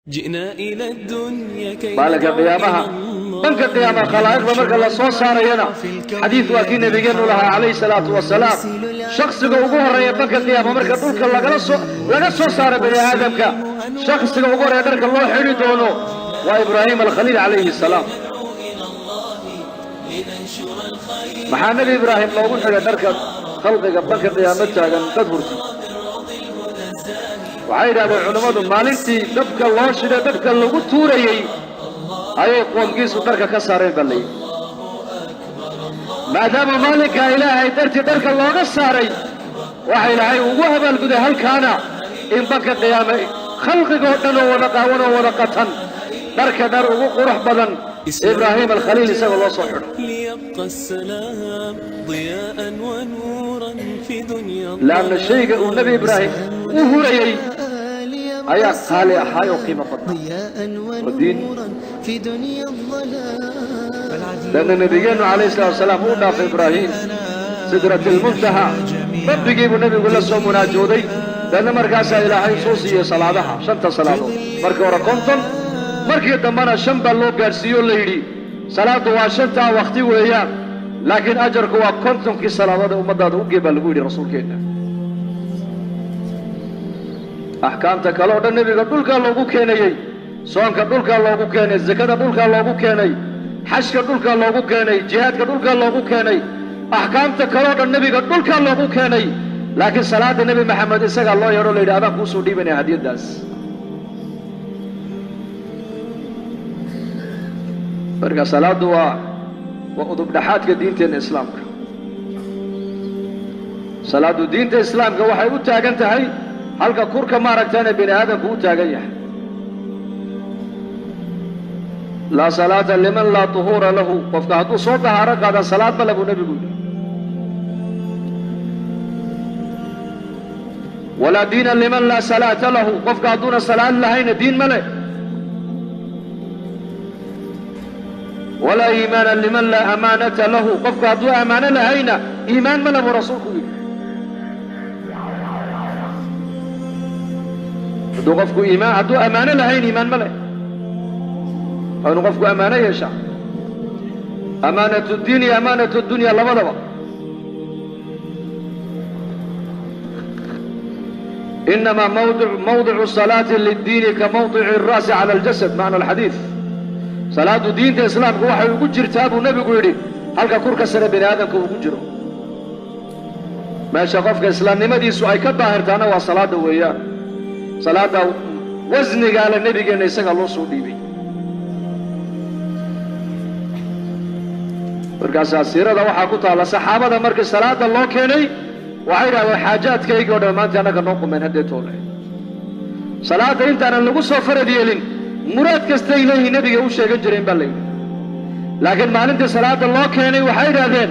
جئنا إلى الدنيا كي مالك قيامها بنك القيامة خلائق بمرك الله صوت صار ينا حديث واكي نبينا لها عليه الصلاة والسلام شخص قوقوه رأي بنك القيامة مرك دولك الله لقصو صار بني آدمك شخص قوقوه رأي درك الله حيري دونه وإبراهيم الخليل عليه السلام محا نبي إبراهيم لو قلت درك خلقك بنك القيامة تاقن تدبرتي وعيد هذا العلماء مالنتي دبك الله شده دبك الله قطوري أي قوم قيسوا درك كسارين باللي ما دام مالك إلهي درتي درك الله قصاري وحي لعي ووهب القدى هل كان إن بك قيامي خلقك ونقا ونقا درك در وقرح بدن إبراهيم الخليل سوى الله صحيح ليبقى السلام ضياء ونورا في دنيا لأن الشيء النبي إبراهيم وهريي أيا خالي أحاي وقيمة فضل ودين في دنيا الظلام لأن نبينا عليه الصلاة والسلام هو في إبراهيم سدرة المنتهى رب يجيب النبي يقول له مناجودي لأن مركز إلهي صوصية صلاة شنطة صلاة مركز ورقمتم markii dambana shan baa loo gaarsiiyo la yidhi salaadu waa shanta waqti weeyaan laakiin ajarku waa kontonkii salaadada ummadaada u geebaa lagu yidhi rasuulkeena axkaamta kale oo dhan nebiga dhulkaa loogu keenayey soonka dhulkaa loogu keenay zakada dhulkaa loogu keenay xajka dhulkaa loogu keenay jihaadka dhulkaa loogu keenay axkaamta kale oo dhan nebiga dhulkaa loogu keenay laakiin salaada nebi maxamed isagaa loo yeedho la yidhi adaan kuusoo dhiibanaya hadiyadaas marka salaadu waa udub dhaxaadka diinteena islaamka salaadu diinta islaamka waxay u taagan tahay halka kurka maaragtayna bini aadamku u taagan yahay laa salaata liman laa tuhuura lahu qofka hadduu soo dahaaro qaadan salaad ma le buu nebigu yidhi walaa diina liman laa salaata lahu qofka hadduuna salaad lahayna diin ma leh ولا إيمان لمن لا أمانة له قفك هدو أمانة لهينا إيمان من أبو رسولك هدو قفك إيمان هدو أمانة لهين إيمان ملك هدو قفك أمانة يشاء أمانة الدين أمانة الدنيا لبضبا إنما موضع الصلاة للدين كموضع الرأس على الجسد معنى الحديث salaadu diinta islaamka waxay ugu jirtaa buu nebigu yidhi halka kurka sare bini aadamka ugu jiro meesha qofka islaamnimadiisu ay ka daahirtaana waa salaada weeyaan salaada wasnigaa le nebigeenna isagaa loo soo dhiibay markaasaa siirada waxaa ku taalla saxaabada markii salaada loo keenay waxay idhahdeen xaajaadkaygii o dhan maanta annaga noo qumeen haddee toole salaada intaanan lagu soo farad yeelin muraad kasta ilaahi nabiga u sheegan jireen baa layidhi laakiin maalintii salaada loo keenay waxay idhahdeen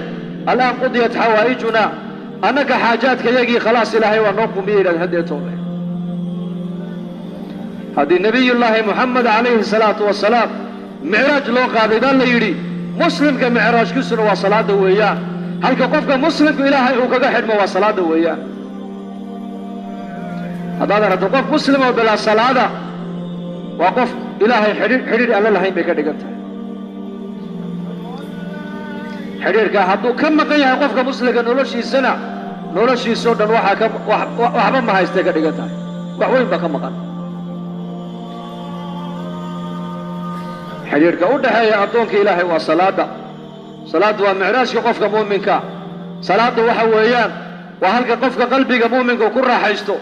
alaan qudiyat xawaa'ijuna annaka xaajaadka yagii khalaas ilaahay waa noo qumiyey yidhahdeen haddee toole haddii nebiyullaahi moxamed calayhi salaatu wasalaam micraaj loo qaaday baa la yidhi muslimka micraajkiisuna waa salaada weeyaan halka qofka muslimku ilaahay uu kaga xidhmo waa salaada weeyaan haddaadan hadda qof muslim oo bilaa salaada waa qof ilaahay xidhiir aan la lahayn bay ka dhigan tahay xidhiirka hadduu ka maqan yahay qofka muslimka noloshiisana noloshiisoo dhan waxba ma haystay ka dhigan tahay wax weyn baa ka maqan xidhiirka u dhaxeeya addoonka ilaahay waa salaada salaaddu waa micraajka qofka muuminka salaaddu waxa weeyaan waa halka qofka qalbiga muuminka ku raaxaysto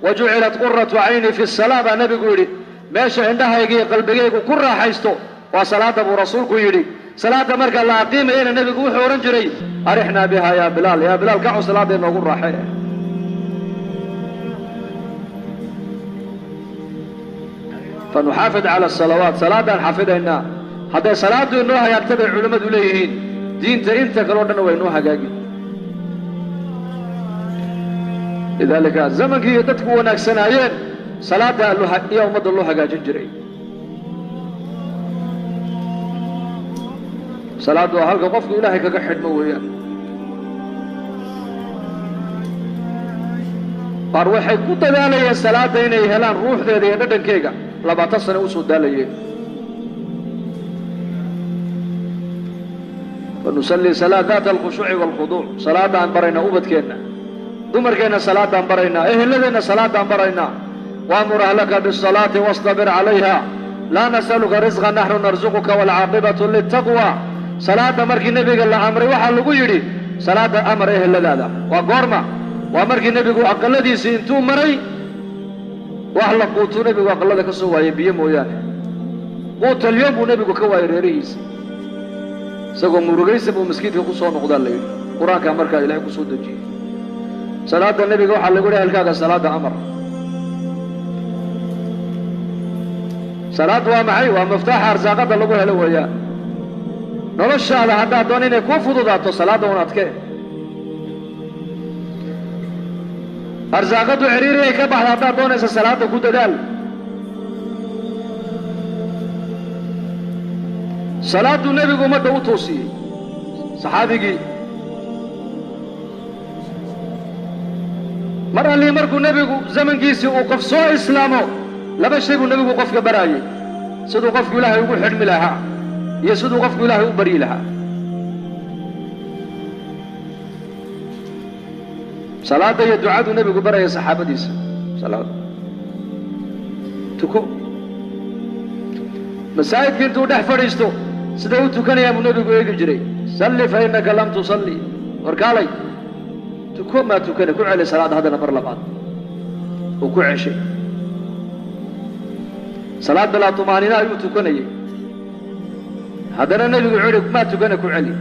wajucilat quratu cayni fi salaa baa nebigu yidhi meesha indhahayga iyo qalbigaygu ku raaxaysto waa salaada buu rasuulku yidhi salaada marka la aqiimayana nebigu wuxuu odhan jiray arixnaa biha yaa bilaal kacu salaada inoogu raaxee fanuxaafid cala asalawaat salaadaan xafidaynaa hadday salaadu inoo hagaagta bay culimmadu leeyihiin diinta inta kaleo dhan waa inoo hagaagi lidaalika zamankii iyo dadku wanaagsanaayeen salaada iyo ummadda loo hagaajin jiray salaadu waa halka qofku ilaahay kaga xidhmo weeyaan qaar waxay ku dadaalayeen salaada inay helaan ruuxdeeda iyo dhadhankeega labaatan sano u soo daalayeen فنصلي صلاة ذات الخشوع والخضوع صلاة عن برينا أبدكينا دمركينا صلاة عن برينا لدينا صلاة عن برينا وأمر أهلك بالصلاة واصطبر عليها لا نسألك رزقا نحن نرزقك والعاقبة للتقوى صلاة مركي النبي قال أمري وحل قيري صلاة أمر لدادا وقرمة ومركي النبي قال أقل دي سينتو مري وأهل قوتو نبي قال أقل دك سوى يبيم وياني قوت اليوم ونبي قال كواي ريريس سقو مرغيس ابو مسكين في قصون نقدان لي قران كان marka ilaahay ku soo dajiyay salaada nabiga waxa lagu leeyahay halkaaga salaada amar salaad waa maxay waa maftaah arsaaqada lagu helo weeyaan noloshaada hadda doon inay ku fududaato salaada wanaadkee arsaaqadu xiriir ay ka baxda hadda doonaysa salaada ku dadaal صلاة النبي قمت وتوصي صحابي مرة اللي مركو النبي زمن كيسي وقف سوء إسلامه لما شيء النبي وقف كبراي سدو قف لها يقول حرم لها يسدو قف لها يبري لها صلاة يدعاء النبي قبراي صحابة ديس صلاة تكو مساجد كنتو دحفريستو سدوتو كان يا النبي يقول جري صلي فإنك لم تصلي ورقالي تكون ما تكون كل على صلاة هذا نفر لبعض وكل عشي صلاة بلا طمأنينة يتكون هذا النبي يقول ما تكون كل علي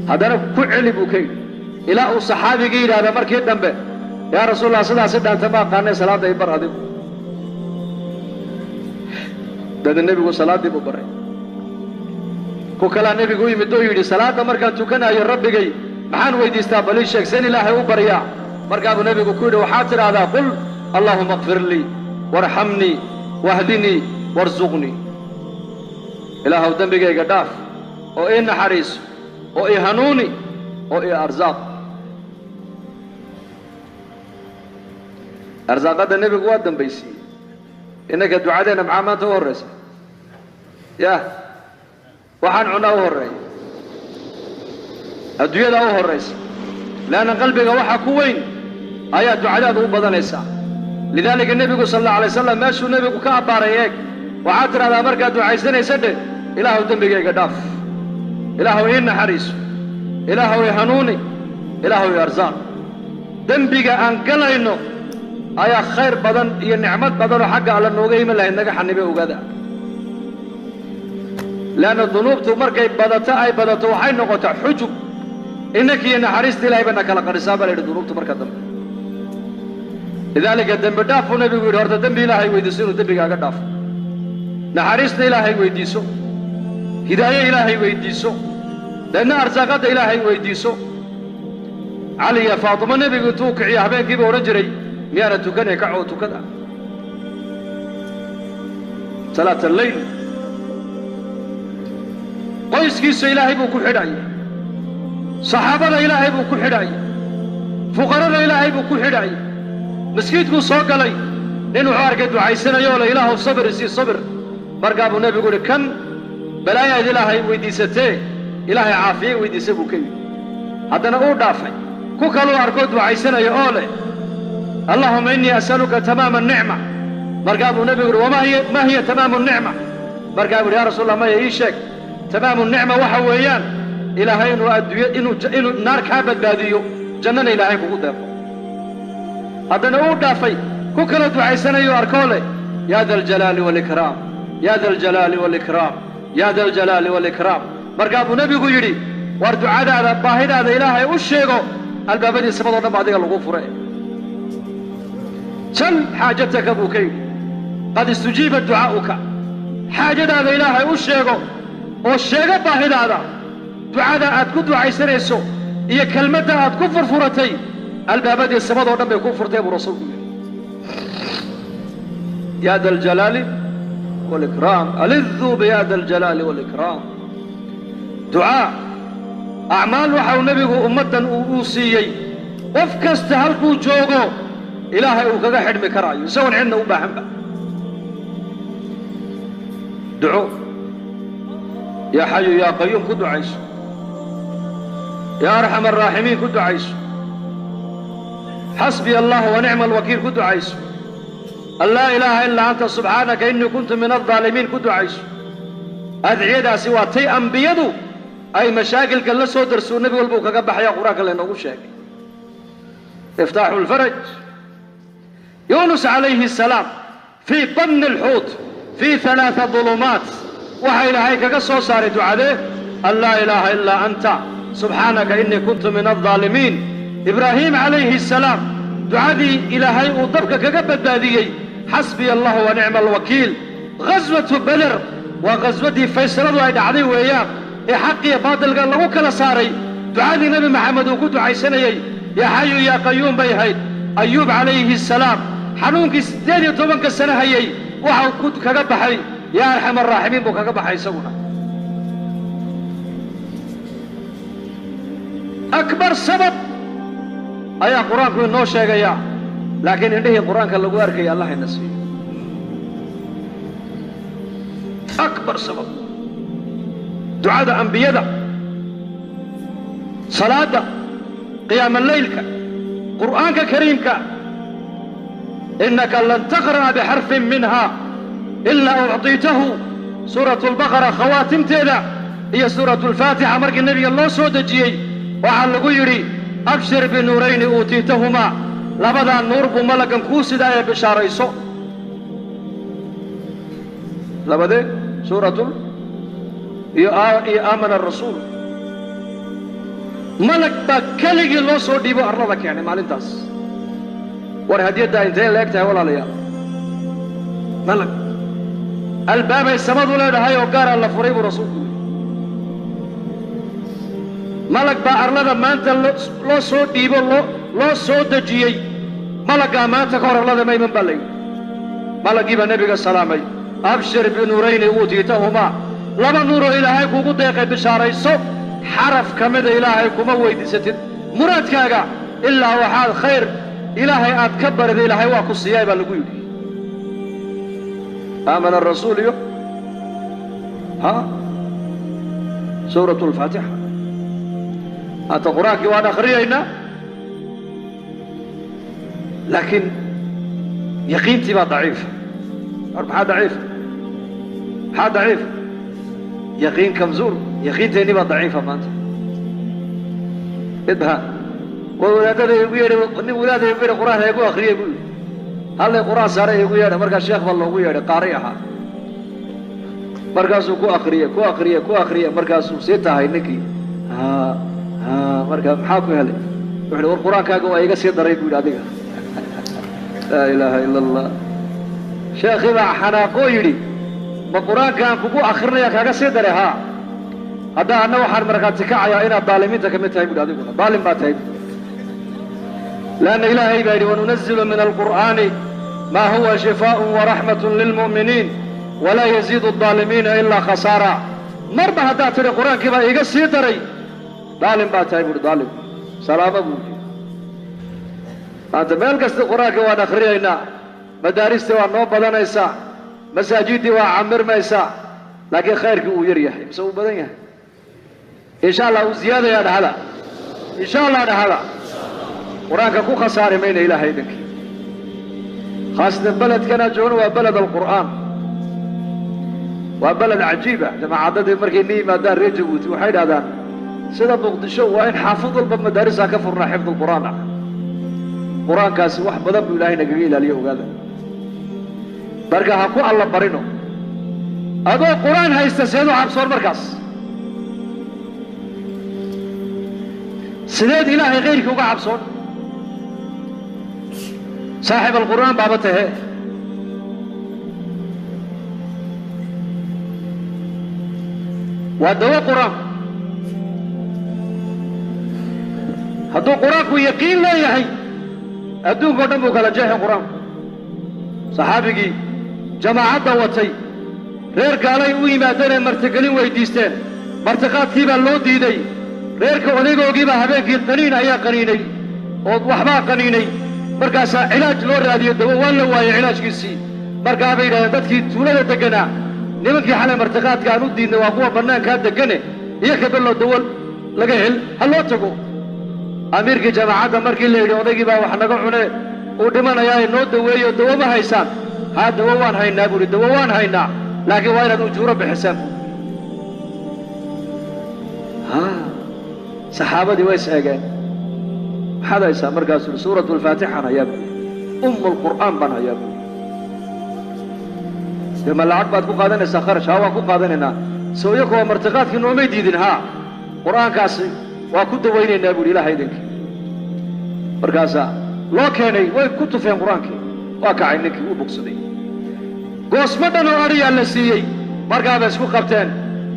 هذا كل علي بوكي إلى الصحابي قيل هذا مركي الدنبه يا رسول الله صلى الله عليه وسلم تما قال صلاة يبر هذه ده النبي يقول صلاة دي ببري كوكلا النبي يقول يمدو يدي صلاة مركا تكنا يا ربي جاي محان ويدي استقبل الشيخ سن الله وبريا مركا ابو النبي يقول وحاضر هذا قل اللهم اغفر لي وارحمني واهدني وارزقني إله ذنبي جاي قداف او إيه حريص او إيه هنوني او إيه ارزاق ارزاق هذا النبي يقول دم بيسي إنك دعاءنا مع ما تورث يا وحن عنا وري الدنيا ورث لأن قلبك وحى كوين آيات دعاء بدن إنسان لذلك النبي صلى الله عليه وسلم ماشي النبي كعبار هيك وعاتر على مركز دعاء سنة يسدد إله ذنبك قداف إله إن حريص إله يهنوني إله يرزق ذنبك أنقل إنه أيا خير بدن هي نعمة بدن حق على النوجي من الله إنك حنبي وجدا لأن الذنوب تمرك بدت أي بدت وحين نقطع حجب إنك ينحرست لا يبنك على قرصابة للذنوب تمرك الدم لذلك الدم بدافع النبي يقول هذا الدم إلهي ويدسون الدم بيجا داف نحرست إلهي ويدسو هداية إلهي ويدسو لأن أرزاقات إلهي ويدسو علي يا فاطمة النبي يقول توقع يا حبيبي كيف ورجري ميانا تكني كعو تكذا صلاة الليل قيس كيس إلهي بو كل حداي صحابة إلهي بو كل حداي فقراء إلهي بو كل حداي مسكيتكو صوق لي لأنه عارك دعاء سنة يولا إله الصبر يسي صبر برقاب النبي يقول كم بلايا إلهي ويدي ستي إلهي عافية ويدي سبو كي هذا نقول دافع كوكالو عاركو دعاء سنة يولا اللهم إني أسألك تمام النعمة برقاب النبي يقول ما هي تمام النعمة برقاب يا رسول الله ما يعيشك تمام النعمة وحويان إلهي إنه نار كابد باديو جنن إلهي بقول دافع هذا نقول دافع كوكالو دعاء سنة يواركولي يا ذا الجلال والإكرام يا ذا الجلال والإكرام يا ذا الجلال والإكرام برقاب النبي يقول يدي واردعاء هذا باهد هذا إلهي وشيغو الباب دي سبض الله بعدك الغفر سل حاجتك أبو كيد قد استجيب دعاؤك حاجة هذا إلهي وشيغو وشيغو باهد هذا دعاء أتكو دعاء سنيسو هي كلمة أتكفر فرتي الباب دي سبض الله بيكون فرتي أبو رسول يا ذا الجلال والإكرام ألذوا بيا ذا الجلال والإكرام دعاء أعمال وحاو نبيه أمتا أوصيي وفكست هلكو جوغو إلهي وكذا حد مكراي سوون عنا وباهم duco yaa xayu yaa qayuum ku ducayso yaa arxam araaximiin ku ducayso xasbiya allah wa nicma alwakiil ku ducayso an laa ilaaha ilaa anta subxaanaka innii kuntu min aldaalimiin ku ducayso adciyadaasi waa tay ambiyadu ay mashaakilka la soo darsuu nebi walbuu kaga baxaya qur-aanka laynoogu sheegay iftaaxu lfaraj yuunus calayhi asalaam fii badni alxuut fii alaaa dulumaat waxaa ilaahay kaga soo saaray ducadee an laa ilaaha ilaa anta subxaanaka innii kuntu min aldaalimiin ibraahiim calayhi asalaam ducadii ilaahay uu dabka kaga badbaadiyey xasbiya allah wa nicma alwakiil ghaswatu beder waa ghaswadii faysaladu ay dhacday weeyaan ee xaqiyo baadilka lagu kala saaray ducadii nebi maxamed uu ku ducaysanayey yaa xayu yaa qayuum bay ahayd ayuub calayhi asalaam xanuunkii 18 sano hayey waxau kaga baxay yaa arxam araaximiin buu kaga baxay isaguna akbar sabab ayaa qur-aanku inoo sheegaya laakiin indhihii qur-aanka lagu arkaya allah ina siiyo akbar sabab ducada ambiyada salaada qiyaama leylka qur'aanka kariimka innaka lan taqra'a bixarfin minha ilaa ucطiitahu suuratu lbaqara khawaatimteeda iyo suuratu lfaatixa markii nebiga loo soo dejiyey waxaa lagu yidhi abshir binuurayni uutiitahumaa labadaa nuur buu malaggan kuu sidaa ee bishaarayso labadee suuratul iyo aamana arasuul malag baa keligii loo soo dhiibo arlada keenay maalintaas war hadiyaddaa intay la eg tahay walaalayaal malag albaabay samadu leedahay oo gaaraa la furay buu rasuulku yidhi malag baa arlada maanta loo soo dhiibo loo soo dejiyey malaggaa maanta ka hor arlada ma iman baa layidhi malaggii baa nebiga salaamay abshir binuurayni uutiitahumaa laba nuuroo ilaahay kuugu deeqay bishaarayso xaraf ka mida ilaahay kuma weydiisatid muraadkaaga ilaa waxaad khayr ilaahay aad ka barida ilaahay waa ku siiyay baa lagu yidhi aamana arasuul iyo suuratu alfaatixa haata qur-aankii waan akhriyaynaa laakiin yaqiintii baa daciifa war maxaa daciif yaqiin kamzuur yaqiinteenni baa daciifa maanta idha wadaadada igu yeedhay nin wadaada igu yeedhay qur-aan igu akhriyay buu yidhi hallay qur-aan saaray igu yeedhay markaa sheekh baa loogu yeedhay qaaray ahaa markaasuu ku akriye markaasuu sii tahay ninkii marka maxaa ku helay wuxuu war qur-aankaaga waa iga sii daray buu yidhi adiga laa ilaaha ila allah sheekhii baa xanaaqoo yidhi ma qur-aankaan kugu akrinaya kaaga sii daray haa hadda anna waxaan markhaati kacayaa inaad daalimiinta ka mid tahay buuhi adiguna daalim baa tahay leanna ilaahay baa yidhi wanunazilu min alqur'aani maa huwa shifaaءun waraxmatun lilmu'miniin walaa yaziidu aldaalimiina ilaa khasaara marba haddaad tidhi qur-aankii baa iga sii daray daalim baa tahay buuhi daalim salaamo buu yidhi maanta meel kasta qur-aanka waan akhriyaynaa madaaristii waa noo badanaysaa masaajiddii waa camirmaysaa laakiin khayrkii uu yar yahay mise uu badan yahay insha allah uu ziyaadayaa dhahada insha allah dhahada qur-aanka ku khasaari mayna ilaahay idinkii khaasatan beledkana joogna waa beled alqur'aan waa beled cajiiba jamaacadadii markay ni yimaadaan reer jabuuti waxay dhahdaan sida muqdisho waa in xaafid walba madaarisaa ka furnaa xifd alqur'aan ah qur-aankaasi wax badan buu ilaahay nagaga ilaaliyo ogaada marka ha ku alla barino adoo qur-aan haysta seed u cabsoon markaas sideed ilaahay kayrkii uga cabsoon saaxib alqur'aan baaba tahe waa dawo qur-aan hadduu qur-aanku yaqiin leeyahay adduunka o dhan buu kala jeexi qur-aanku saxaabigii jamaacadda watay reer gaalay u yimaadeenee martigelin weydiisteen martiqaadkii baa loo diiday reerka odaygoogii habeenkii qaniin ayaa qaniinay oo waxbaa qaniinay markaasaa cilaaj loo raadiyo dawo waa la waayey cilaajkiisii markaa bay yidhahdeen dadkii tuulada degganaa nimankii xalay martiqaadka aan u diidnay waa kuwa bannaankaa degane iyo kabeloo dawal laga hel ha loo tago amiirkii jaamacadda markii la yidhi odaygii baa wax naga cune uu dhimanayaa noo daweeyo dawo ma haysaan haa dawo waan haynaa buuhi dawo waan haynaa laakiin waa inaad ujuuro bixisaan saxaabadii way is eegeen maxaad haysaa markaasuu yidhi suuratu alfaatixaan hayaa buuhi umulqur'aan baan hayaa buuhi dee ma lacag baad ku qaadanaysaa kharash haa waan ku qaadanaynaa sooyo kuwa martiqaadkii noomay diidin haa qur'aankaasi waa ku dawaynaynaa buuhi ilaha idinkii markaasaa loo keenay way ku tufeen qur-aankii waa kacay ninkii uu bogsaday goosmo dhan oo adhiyaa la siiyey markaabay isku qabteen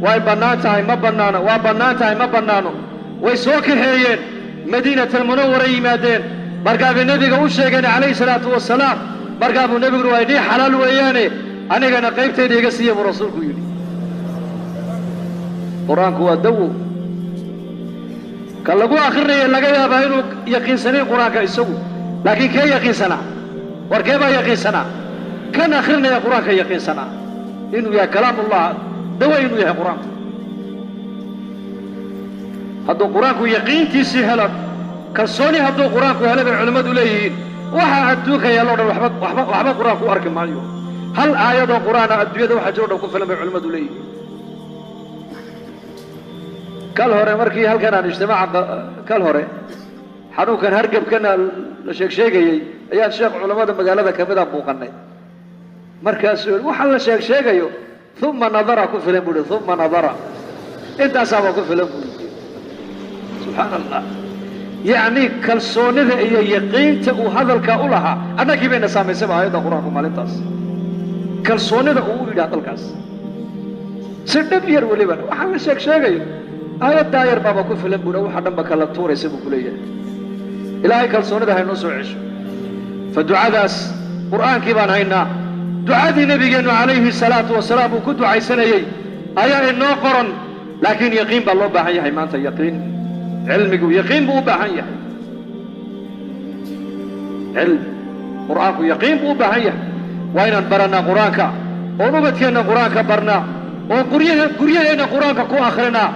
way bannaan tahay ma bannaano waa bannaan tahay ma bannaano way soo kaxeeyeen madiinatalmunawara yimaadeen markaabay nebiga u sheegeen calayhi salaatu wasalaam markaabuu nebiguna waa idhii xalaal weeyaane anigana qaybtayda iga siiya buu rasuulku yidhi qur-aanku waa dawo ka lagu akrinaya laga yaabaa inuu yaqiinsanayn qur-aanka isagu laakiin kee yaqiinsanaa war kee baa yaqiinsanaa kan akrinaya qur-aanka yaqiinsanaa inuu yahay kalaamullah dawo inuu yahay qur-aanku hadduu qur-aanku yaqiintiisii helo kalsooni hadduu qur-aanku helo bay culimmadu leeyihiin waxaa adduunka yaalloo dhan waxba qur-aanku u arki maayo hal aayadoo qur-aana adduunyada waxa jiro dhan ku filan bay culimmadu leeyihiin kal hore markii halkan aan ijtimaaca kal hore xanuunkan hargebkana la sheegsheegayey ayaan sheekh culammada magaalada ka mid a buuqannay markaasuu yidhi waxaa la sheegsheegayo uma nadara ku filan buu yidhi uma nadara intaasaaba ku filan buu yidhi subxaana allah yacni kalsoonida iyo yaqiinta uu hadalkaa u lahaa annagii bayna saamaysayba aayadda qur-aanku maalintaas kalsoonida uu u yidhi hadalkaas si dhab yar welibana waxaa la sheegsheegayo aayaddaa yar baaba ku filan buuna waxa dhanba kala tuuraysa buu ku leeyahay ilaahay kalsoonida haynoo soo cesho fa ducadaas qur'aankii baan haynaa ducadii nebigeennu calayhi salaatu wasalaam uu ku ducaysanayey ayaa inoo qoran laakiin yaqiin baa loo baahan yahay maanta yaqiin cilmigu yaqiin buu u baahan yahay cilmi qur'aanku yaqiin buu u baahan yahay waa inaan barannaa qur-aanka oon ubadkeenna qur-aanka barnaa oon guryaheenna qur-aanka ku akhrinaa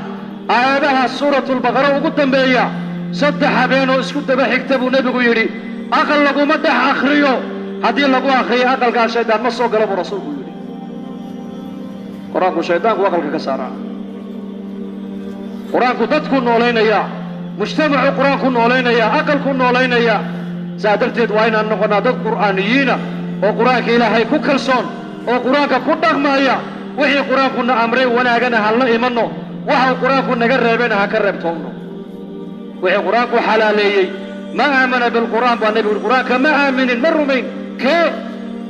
aayadaha suuratulbaqara ugu dambeeya 3 habeenoo isku daba xigta buu nebigu yidhi aqal laguma dhex akhriyo haddii lagu akhriyo aqalkaa shaydaan ma soo galo buu rasuulku yidhi qur-aanku shaydaanku aqalka ka saaraa qur-aanku dadku noolaynayaa mujtamacu qur-aanku noolaynayaa aqalku noolaynayaa saa darteed waa inaan noqonnaa dad qur'aaniyiina oo qur-aanka ilaahay ku kalsoon oo qur-aanka ku dhaqmaaya wixii qur-aankuna amray wanaagana ha la imanno waxau qur-aanku naga reebena ha ka reebtoonno wixii qur-aanku xalaaleeyey ma aamana bilqur'aan baa nebigu yidhi qur-aanka ma aaminin ma rumayn kee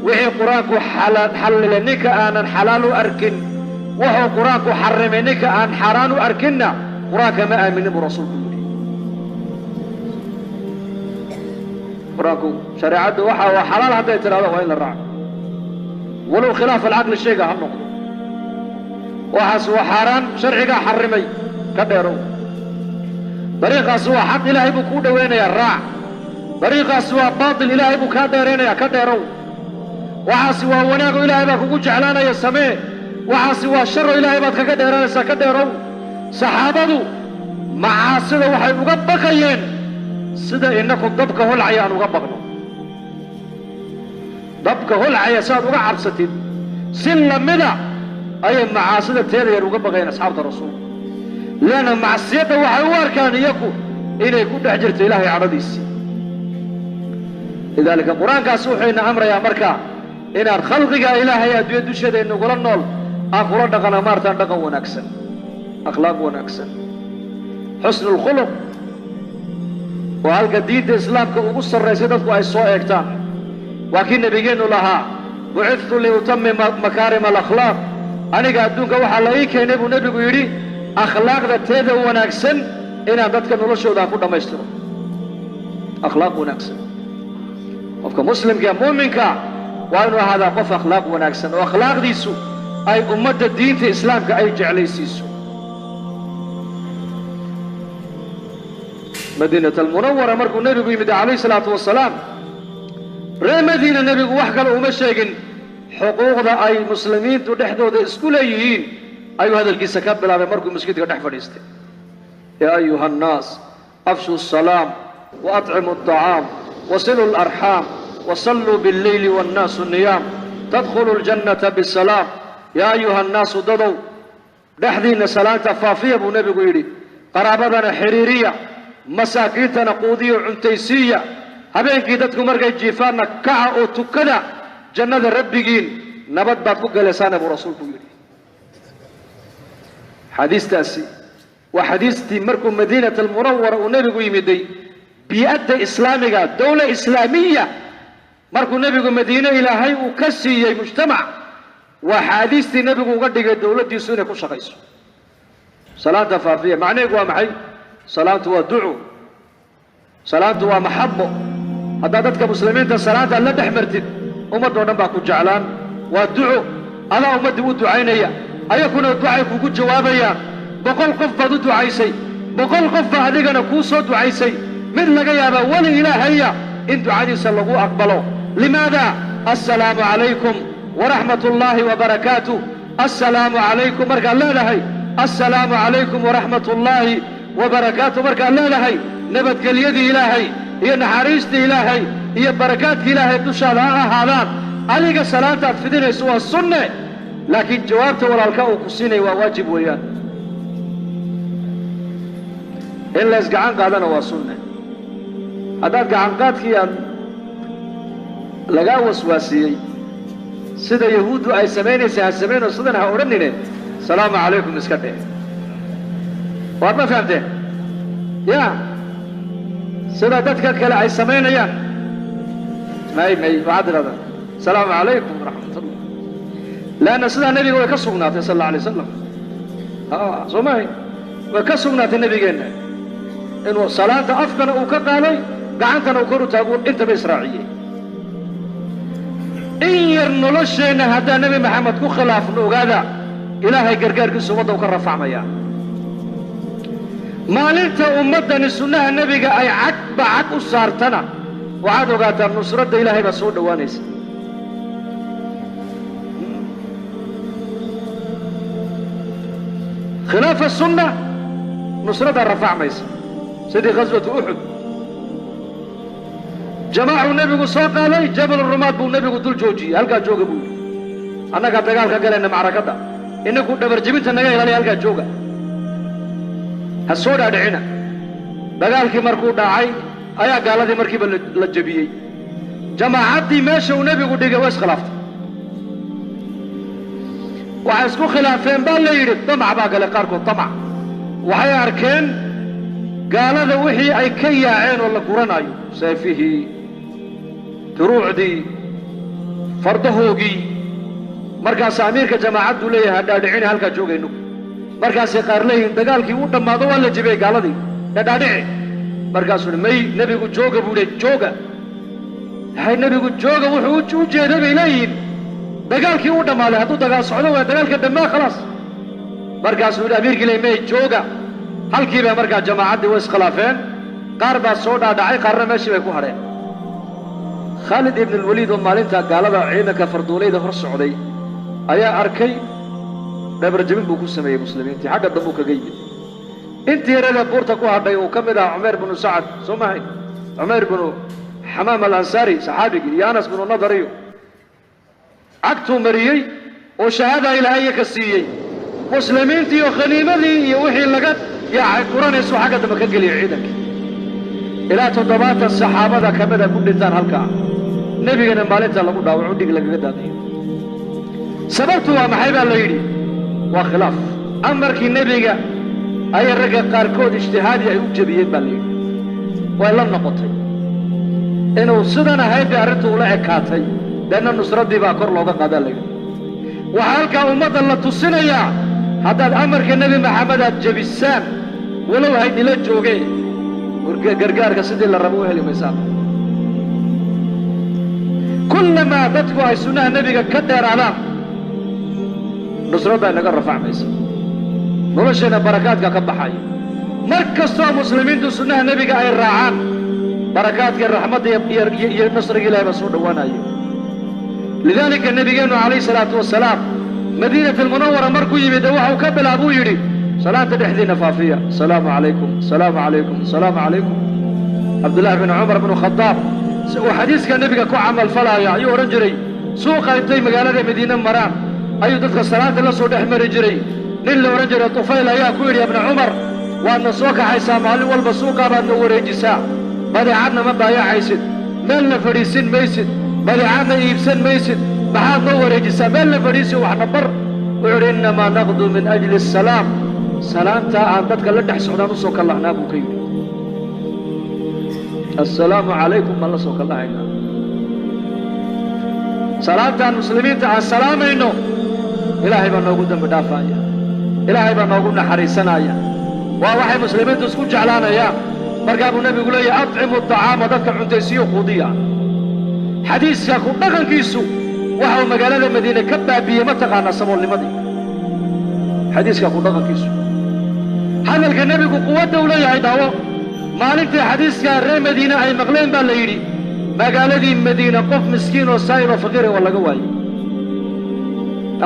wixii qur-aanku xallilay ninka aanan xalaal u arkin wuxuu qur-aanku xarrimay ninka aan xaaraan u arkinna qur-aanka ma aaminin buu rasuulku yidhi qur-aanku shareecaddu waxa waa xalaal hadday tidhahdo waa in la raaco walow khilaaf alcaqli shayga ha noqdo waxaas waa xaaraan sharcigaa xarrimay ka dheerow dariiqaas waa xaq ilaahay buu kuu dhowaynayaa raac dariiqaas waa baatil ilaahay buu kaa dheeraynayaa ka dheerow waxaasi waa wanaago ilaahay baa kugu jeclaanaya samee waxaasi waa sharo ilaahay baad kaga dheeranaysaa ka dheerow saxaabadu macaasida waxay uga baqayeen sida innaku dabka holcaya aan uga baqno dabka holcaya si aad uga cabsatid si lamida ayay macaasida teeda yar uga baqayeen asxaabta rasuulka leanna macsiyadda waxay u arkaan iyaku inay ku dhex jirto ilaahay cadhadiisii lidaalika qur-aankaas wuxuyna amrayaa markaa inaan khalqiga ilaahay adduunya dusheeda inagula nool aan kula dhaqana maartaan dhaqan wanaagsan akhlaaq wanaagsan xusnulkhuluq oo halka diinta islaamka ugu sarraysay dadku ay soo eegtaan waa kii nebigeennu lahaa bucidtu liutamima makaarima alakhlaaq aniga adduunka waxaa la ii keenay buu nebigu yidhi akhlaaqda teeda wanaagsan inaan dadka noloshooda ku dhammaystiro akhlaaq wanaagsan qofka muslimka ee muuminka waa inuu ahaadaa qof akhlaaq wanaagsan oo akhlaaqdiisu ay ummadda diinta islaamka ay jeclaysiiso madiinat almunawara markuu nebigu yimid calayhi salaatu wasalaam reer madiina nebigu wax kale uma sheegin xuquuqda ay muslimiintu dhexdooda isku leeyihiin ayuu hadalkiisa ka bilaabay markuu masjidka dhex fadhiistay. yaa ayuha annaas afshu الsalaam waatcimu الطacaam wasiluu اlarxaam wasalluu biاlleyli wاnnaasu niyaam tadkhulu اljannata bisalaam. yaa ayuha annaasu dadow dhexdiinna salaanta faafiya buu nebigu yidhi, qaraabadana xiriiriya, masaakiintana quudiyo cuntaysiiya, habeenkii dadku markay jiifaanna kaca oo tukada, jannada rabbigiin nabad baad ku galaysaana buu rasuulku yidhi. xadiistaasi waa xadiistii markuu madiinat almunawara uu nebigu yimiday bii'adda islaamiga, dowla islaamiya markuu nebigu madiine ilaahay uu ka siiyey mujtamac, waa xaadiistii nebigu uga dhigay dowladdiisu inay ku shaqayso. salaanta faafiya macnaheedu waa maxay? salaantu waa duco, salaantu waa maxabo. haddaad dadka muslimiinta salaanta la dhex martid ummadoo dhan baa ku jeclaan. waa duco, adaa ummaddii u ducaynaya, ayakuna ducay kugu jawaabayaan. 100 qof baad u ducaysay, 100 qof baa adigana kuu soo ducaysay. mid laga yaabaa weli ilaahaya in ducadiisa lagu aqbalo. limaada? assalaamu calaykum waraxmat ullaahi wabarakaatuh. assalaamu calaykum markaad leedahay, assalaamu calaykum waraxmat ullaahi wabarakaatuh markaad leedahay, nabadgelyadii ilaahay iyo naxariistii ilaahay iyo barakaadkii ilaahay dushaada ha ahaadaan. adiga salaantaad fidinayso waa sunne, laakiin jawaabta walaalka uu ku siinaya waa waajib weeyaan. in la isgacan qaadana waa sunne. haddaad gacanqaadkii aad lagaa waswaasiyey sida yahuuddu ay samaynaysay ha samaynoo sidan ha odhanine salaamu calaykum iska dheh. waad ma fahamteen? ya sida dadka kale ay samaynayaan may waxaad tidhahdaa salaamu calaykum waraxmatullah, leanna sidaa nebiga way ka sugnaatay sal alla alay wasalam. soo mahay way ka sugnaatay nebigeenna inuu salaanta afkana uu ka qaaday, gacantana uu kor u taagu intaba israaciyey. in yar nolosheenna haddaan nebi maxamed ku khilaafno ogaada ilaahay gargaarkiisu ummadda u ka rafacmaya. maalinta ummaddani sunnaha nebiga ay cagba cag u saartana waxaad ogaataa nusradda ilaahay baa soo dhowaanaysa. khilaafa sunna nusraddaa rafacmaysa. sidii ghaswatu uxud, jamaacuu nebigu soo qaaday, jabal rumaad buu nebigu dul joojiyey. halkaa jooga buu yidhi, annagaa dagaalka galayna macrakadda, inagu dhabarjebinta naga ilaaliya, halkaa jooga, ha soo dhaadhicina. dagaalkii markuu dhacay ayaa gaaladii markiiba la jebiyey. jamaacaddii meesha uu nebigu dhigay waa iskhilaaftay. waxay isku khilaafeen baa la yidhi, damac baa galay qaarkood. damac waxay arkeen gaalada wixii ay ka yaaceen oo la guranayo, seefihii, duruucdii, fardahoogii. markaasaa amiirka jamaacaddu leeyahay hadhaadhicina, halkaa joogaynu. markaasay qaar leeyihiin dagaalkii u dhammaado waa la jebiyey gaaladii, hadhaadhici. markaasuu hi may nebigu jooga buu le jooga. hay nebigu jooga wuxuu u jeeday bay leeyihiin dagaalkii u dhammaaday, hadduu dagaal socdo waa dagaalka dhammaa khalaas. markaasuu yidhi amiirkii le may jooga. halkiibaa markaa jamaacaddii way iskhilaafeen, qaar baa soo dhaadhacay, qaarna meeshii bay ku hadheen. khaalid ibn alwaliid oo maalintaa gaalada ciidanka farduulayda hor socday ayaa arkay, dhabarjebin buu ku sameeyey muslimiintii, xagga dambuu kaga yimid. intii yarada buurta ku hadhay uu ka mid ahaa cumayr binu sacad, soo mahay cumayr binu xamaam alansaari saxaabigii, iyo anas binu nadariyo cagtuu mariyey oo shahaada ilaahay ka siiyey. muslimiintii iyo khaniimadii iyo wixii laga yaacay quranaysu xagga dambe ka geliyay ciidankii. ilaa 70 saxaabada ka mida ku dhintaan halkaa, nebigana maalinta lagu dhaawaco dhig lagaga daadayo. sababtu waa maxay baa la yidhi? waa khilaaf. amarkii nebiga ayay ragga qaarkood ijtihaadi ay u jebiyeen baa la yidhi, way la noqotay inuu sidan ahayd bay arrintu ula ekaatay, leanna nusraddii baa kor looga qaadaa la yidhi. waxaa halkaa ummadda la tusinayaa haddaad amarka nebi maxamed aad jebisaan, walow haydila joogee, gargaarka sidii la rabo u heli maysaan. kullamaa dadku ay sunnaha nebiga ka dheeraadaan, nusradda inaga rafacmaysa, nolosheenna barakaadka ka baxaya. mar kastoo muslimiintu sunnaha nebiga ay raacaan, barakaadka raxmadda iyo nasriga ilahay baa soo dhowaanaya. lidaalika nabigeennu calayhi salaatu wasalaam madiinat almunawara markuu yimid waxau ka bilaabuu yidhi salaanta dhexdiinna faafiya asalaamu calaykum asalaamu calaykum asalaamu calaykum cabdullaahi bin cumar bnu khadaab si uu xadiiska nebiga ku camal falaya ayuu odhan jiray suuqa intay magaalada madiine maraan ayuu dadka salaanta la soo dhex mari jiray nin la odhan jiray tufayl ayaa ku yidhi ibna cumar waadna soo kaxaysaa maalin walba suuqaa baadna wareejisaa badeecadna ma baayacaysid meelna fadhiisin maysid badeecadna iibsan maysid maxaad noo wareejisaa meelna fadhiisi waxna bar wuxuu yidhi innamaa naqdu min ajli asalaam salaantaa aan dadka la dhex socdaan u soo kallahnaa buu ka yidhi assalaamu calaykum baan la soo kallahaynaa salaantaan muslimiinta aan salaamayno ilaahay baa noogu dembi dhaafaya ilaahay baa noogu naxariisanaya waa waxay muslimiintu isku jeclaanayaan markaa buu nebigu leeyahay atcimu aطacaama dadka cuntaysiyo quudiya xadiiska ku dhaqankiisu waxau magaalada madiine ka baabiyey ma taqaanaa saboolnimadii xadiiska ku dhaqankiisu hadalka nebigu quwadda u leeyahay daawo maalintii xadiiskaa reer madiine ay maqleen baa la yidhi magaaladii madiina qof miskiin oo saa'il oo faqiira waa laga waayey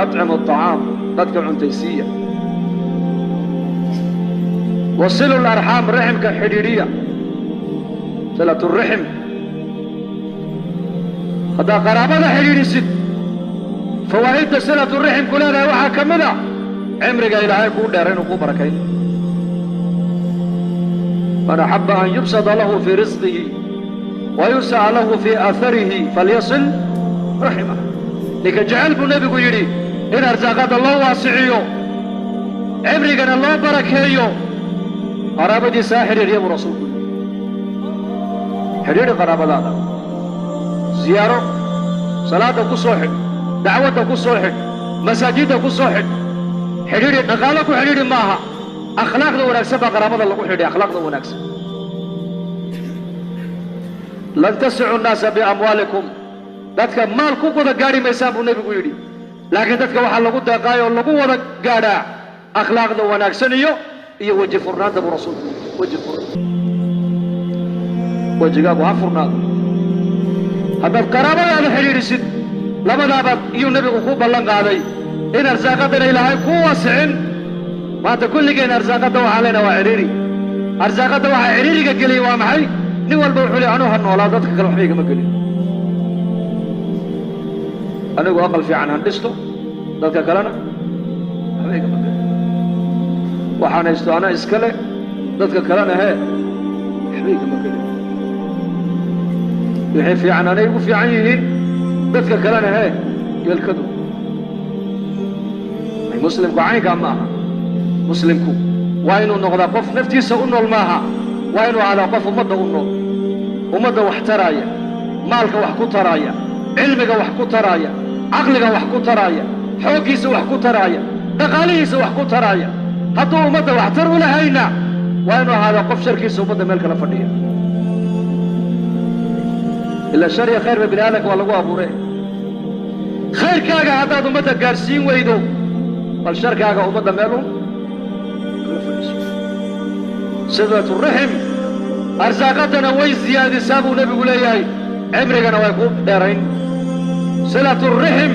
atcimu aطacaam dadka cuntaysiiya wasilu larxaam raximka xidhiidhiya silatu raxim haddaad qaraabada xidhiidhisid fawaa'idda silatu raximku leedahay waxaa ka mid a cimriga ilaahay kuu dheera inuu kuu barakayn man axabba an yubsada lahu fii risqihi wa yus'a lahu fii aaharihi falyasil raximah ninka jecel buu nebigu yidhi in arsaaqadda loo waasiciyo cimrigana loo barakeeyo qaraabadiisaa xidhiidhiya buu rasuulku yidhi xidhiidhi qaraabadaada ziyaaro salaadda ku soo xidh dacwadda ku soo xidh masaajidda ku soo xidh xidhiidhi dhaqaalo ku xidhiidhi maaha akhlaaqda wanaagsan baa qaraabada lagu xidhi akhlaaqda wanaagsan lan tasicu nnaasa biamwaalikum dadka maal ku wada gaadhi maysaan buu nebigu yidhi laakiin dadka waxaa lagu deeqaayoo lagu wada gaadhaa akhlaaqda wanaagsan iyo weji furnaanta buu rasuulku weji furnaan wejigaagu ha furnaado haddaad qaraabadaada xidhiidhisid labadaabaad iyuu nebigu ku ballan qaaday in arsaaqaddana ilaahay kuu wasicin maanta kulligeen arsaaqadda waxaan leenaha waa cidhiiri arsaaqadda waxaa cidhiiriga geliyey waa maxay nin walba wuxuu leey anuu ha noolaa dadka kale waxba igama gelin anigu aqal fiican han dhisto dadka kalena waxba igama gelin waxaan haysto ana iskale dadka kalena hee waxba igama gelin wixii fiican anay ugu fiican yihiin dadka kalena hee yeelkadu muslimku caynkaa ma aha muslimku waa inuu noqdaa qof naftiisa u nool maaha waa inuu ahaadaa qof ummadda u nool ummadda wax taraaya maalka wax ku taraaya cilmiga wax ku taraaya caqliga wax ku taraaya xooggiisa wax ku taraaya dhaqaalihiisa wax ku taraaya hadduu ummadda waxtar u lahayna waa inuu ahaadaa qof sharkiisa ummadda meel kala fadhiya ilaa shar iyo khayrba bini aadamka waa lagu abuure khayrkaaga haddaad ummadda gaadhsiin weydo bal sharkaaga ummadda meelun kala fadhiiso silatu raxim arsaaqaddana way siyaadisaa buu nebigu leeyahay cimrigana way ku dheerayn silatu raxim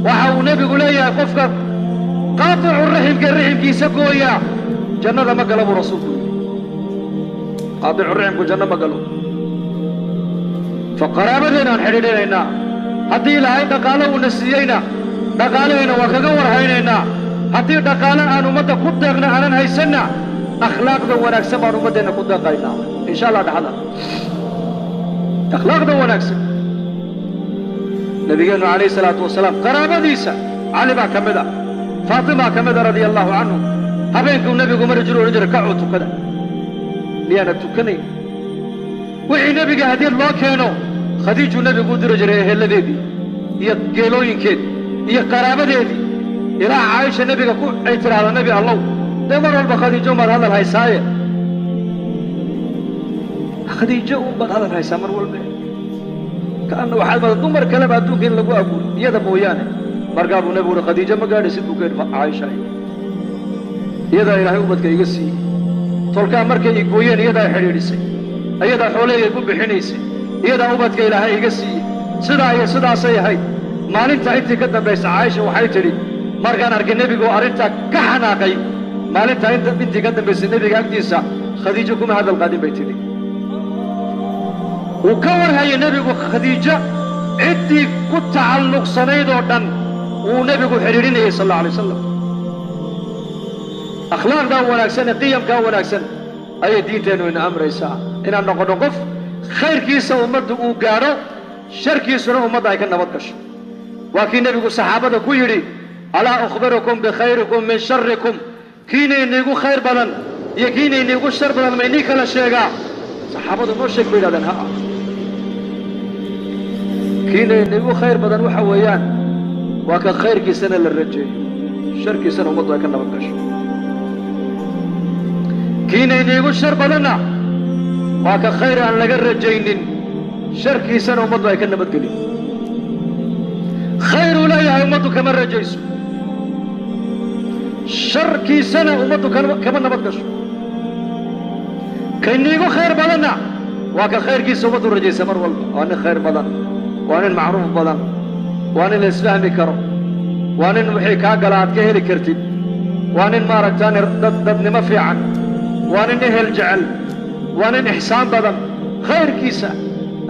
waxa uu nebigu leeyahay qofka qaaticu raximka raximkiisa gooya jannada ma gala buu rasuulku yidhi qaaticu raximku janno ma galo fa qaraabadeenaan xidhiidhinaynaa haddii ilaahay dhaqaalo uuna siiyeyna dhaqaalahayna waa kaga warhaynaynaa haddii dhaqaalo aan ummadda ku deeqna aanan haysanna akhlaaqda wanaagsan baan ummaddeenna ku deeqaynaa insha allah dhaxda akhlaaqda wanaagsan nabigeennu calayhi salaatu wasalaam qaraabadiisa cali baa ka mid a faatimaa ka mid a radia allahu canhu habeenkuu nebigu mari jiru odhan jiray kacuu tukada miyaana tukanayn wixii nebiga hadiyad loo keeno khadiijuu nebigu u diri jiray ehelladeedii iyo geelooyinkeed iyo qaraabadeedii ilaa caaisha nebiga ay tidhaahdo nebi allow dee mar walba khadiijo umaad hadal haysaaye khadiijo unbaad hadal haysaa mar walbe kaanna waxaad mada dumar kaleba adduunka in lagu abuuro iyada mooyaane markaa buu nebigu uhi khadiijo ma gaadhaysid buu ka yidhi caaisha iyadaa ilaahay ubadka iga siiyey tolkaa markay igooyeen iyadaa xidhiidhisay iyadaa xoolahayga ku bixinaysay iyadaa ubadka ilaahay iga siiyey sidaa iyo sidaasay ahayd maalinta intii ka dambaysa caaisha waxay tidhi markaan arkay nebigu arrintaa ka xanaaqay maalinta intii ka dambaysay nebiga agtiisa khadiijo kuma hadal qaadin bay tidhi wuu ka warhayay nebigu khadiijo ciddii ku tacalluqsanayd oo dhan wuu nebigu xidhiidhinayay sal alla alay wasalam akhlaaqdaa wanaagsan ee qiyamkaa wanaagsan ayay diinteennu ina amraysaa inaan noqonno qof khayrkiisa ummadda uu gaadho sharkiisuna ummadda ay ka nabad gasho waa kii nebigu saxaabada ku yidhi alaa ukhbirukum bikhayrikum min sharrikum kiina iniigu khayr badan iyo kiina iniigu shar badan ma inii kala sheegaa saxaabadu noo sheeg bay yidhahdeen haa kiina iniigu khayr badan waxa weeyaan waa ka khayrkiisana la rajeeyo sharkiisana ummaddu ay ka nabad gasho kiina iniigu shar badanna waa ka khayr aan laga rajaynin sharkiisana ummaddu ay ka nabadgelin khayruu leeyahay ummaddu kama rajayso sharkiisana ummaddu kama nabad gasho kayniigu khayr badanna waa ka khayrkiisa ummaddu rajaysa mar walba waa nin khayr badan waa nin macruuf badan waa nin la isfahmi karo waa nin wixii kaa gala aad ka heli kartid waa nin maaragtaan dadnimo fiican waa nin ehel jecel waa nin ixsaan badan khayrkiisa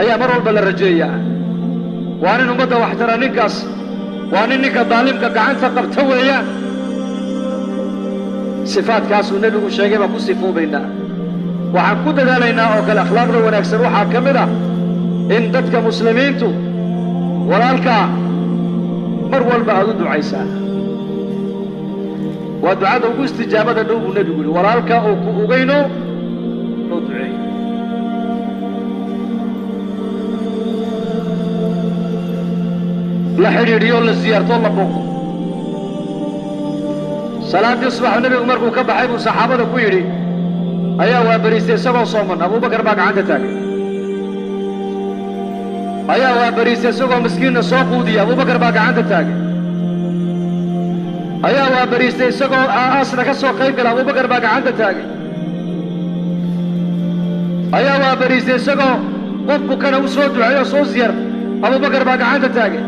ayaa mar walba la rajeeyaa waa nin ummadda waxtara ninkaas waa nin ninka daalimka gacanta qabta weeyaan sifaadkaasuu nebigu sheegay baan ku sifoobaynaa waxaan ku dadaalaynaa oo kale akhlaaqda wanaagsan waxaa ka mid ah in dadka muslimiintu walaalkaa mar walba aad u ducaysaan waa ducada ugu istijaabada dhow buu nebigu yidhi walaalkaa oo ku ogayno loo duceeyo la xidhiidhiyo la siyaartoo la booqdo salaaddii subax nebigu markuu ka baxay buu saxaabada ku yidhi ayaa waa bariistay isagoo sooman abubakar baa gacanta taagay ayaa waa bariistay isagoo miskiinna soo quudiya abubakar baa gacanta taagay ayaa waa bariistay isagoo aasna ka soo qayb gala abubakar baa gacanta taagay ayaa waa bariistay isagoo qof bukana u soo duceeyo soo siyar abubakar baa gacanta taagay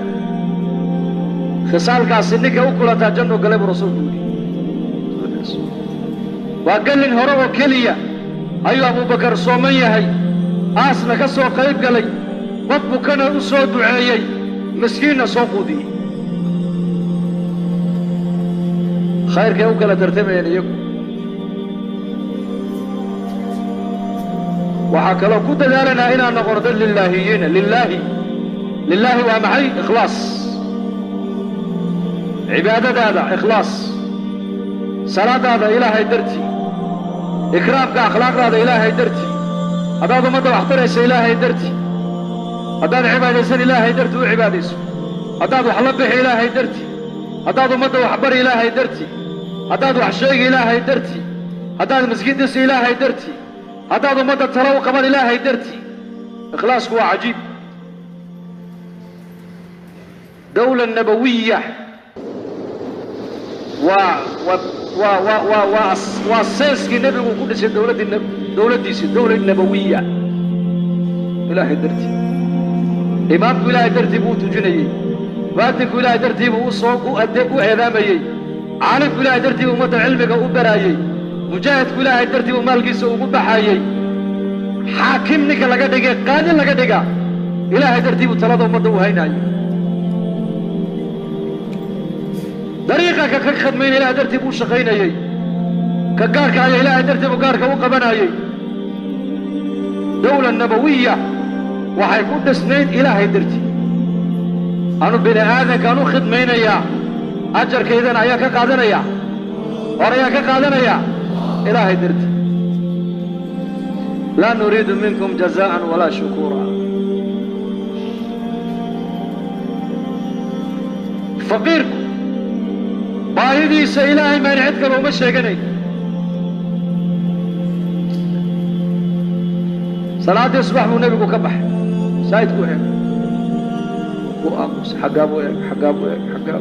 khisaalkaasi ninka u kulantaa jannu galay buu rasuulku yidhi waa gallin hore oo keliya ayuu abubakar sooman yahay aasna ka soo qayb galay qof bukana u soo duceeyey miskiinna soo quudiyey khayrkay u kala tartamayeen iyagu waxaa kaloo ku dadaalanaa inaan noqono dad lilaahiyiina lilaahi waa maxay ikhlaas cibaadadaada ikhlaas salaadaada ilaahay dartii ikraamka akhlaaqdaada ilaahay dartii haddaad ummadda wax taraysa ilaahay dartii haddaad cibaadaysan ilaahay dartii u cibaadayso haddaad wax la bixi ilaahay dartii haddaad ummadda wax bari ilaahay dartii haddaad wax sheegi ilaahay dartii haddaad miskiin dhisi ilaahay dartii haddaad ummadda talo u qaban ilaahay dartii ikhlaasku waa cajiib dawla nabawiya waa seeskii nebigu ku dhisay dawladdiisii dawla nabawiya ilaahay dartii imaamku ilaahay dartii buu u tujinayey mu'adinku ilaahay dartii buu u eedaamayey caalimku ilaahay dartii buu ummadda cilmiga u baraayey mujaahidku ilaahay dartii buu maalkiisa ugu baxaayey xaakim ninka laga dhigay qaadi laga dhiga ilaahay dartii buu talada ummadda u haynaayey dariiqa ka khadmayna ilaahay dartii buu shaqaynayey ka gaarka aya ilaahay dartii buu gaarka u qabanayey dawla nabawiya waxay ku dhisnayd ilaahay dartii anu bini aadankaan u khidmaynayaa ajarkaydana ayaa ka qaadanaya hor ayaa ka qaadanaya ilaahay dartii laa nuriidu minkum jazaa'an walaa shukuura faqiirku baahidiisa ilaahay maan cid kale uma sheeganayn salaaddii subax buu nebigu ka baxay saa'idku eeg wuu aamusay xaggaa buu eeg xaggaa buu eeg xaggaa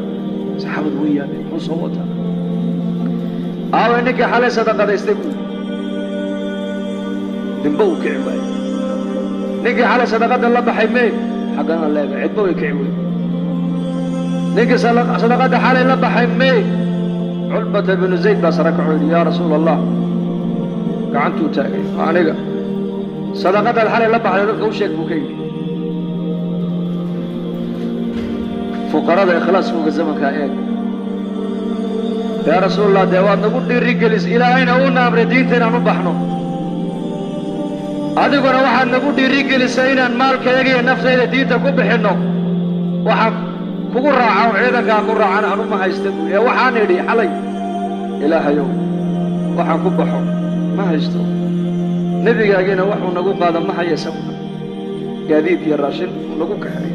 saxaabadu way yaabeen muxuu soo wataa aaway ninkii xalay sadaqadaystay buu dimba uu kici waayey ninkii xalay sadaqada la baxay mee xaggana leega cidba way kici wey نيك صدقة حالي لبحي مي علبة بن زيد بس ركعوا يا رسول الله كعنتو تاقي عنيقا صدقة الحالي لبحي لك وشيك بكي فقراء إخلاص فوق الزمن كايك يا رسول الله دوات نقول لي رجلس إلى أين أولنا أمر دينتنا نبحنو هذا قلنا واحد نقول لي رجلس أين المال كيجي نفسه إلى دينتك وبحنو واحد كقول راعة وعيدك كقول راعة أنا ما هيستوي يا واحد يدي حلي إله يوم واحد كبحو ما هيستوي نبي جاينا واحد نقول هذا ما هيسوي جديد يا راشد نقول كحري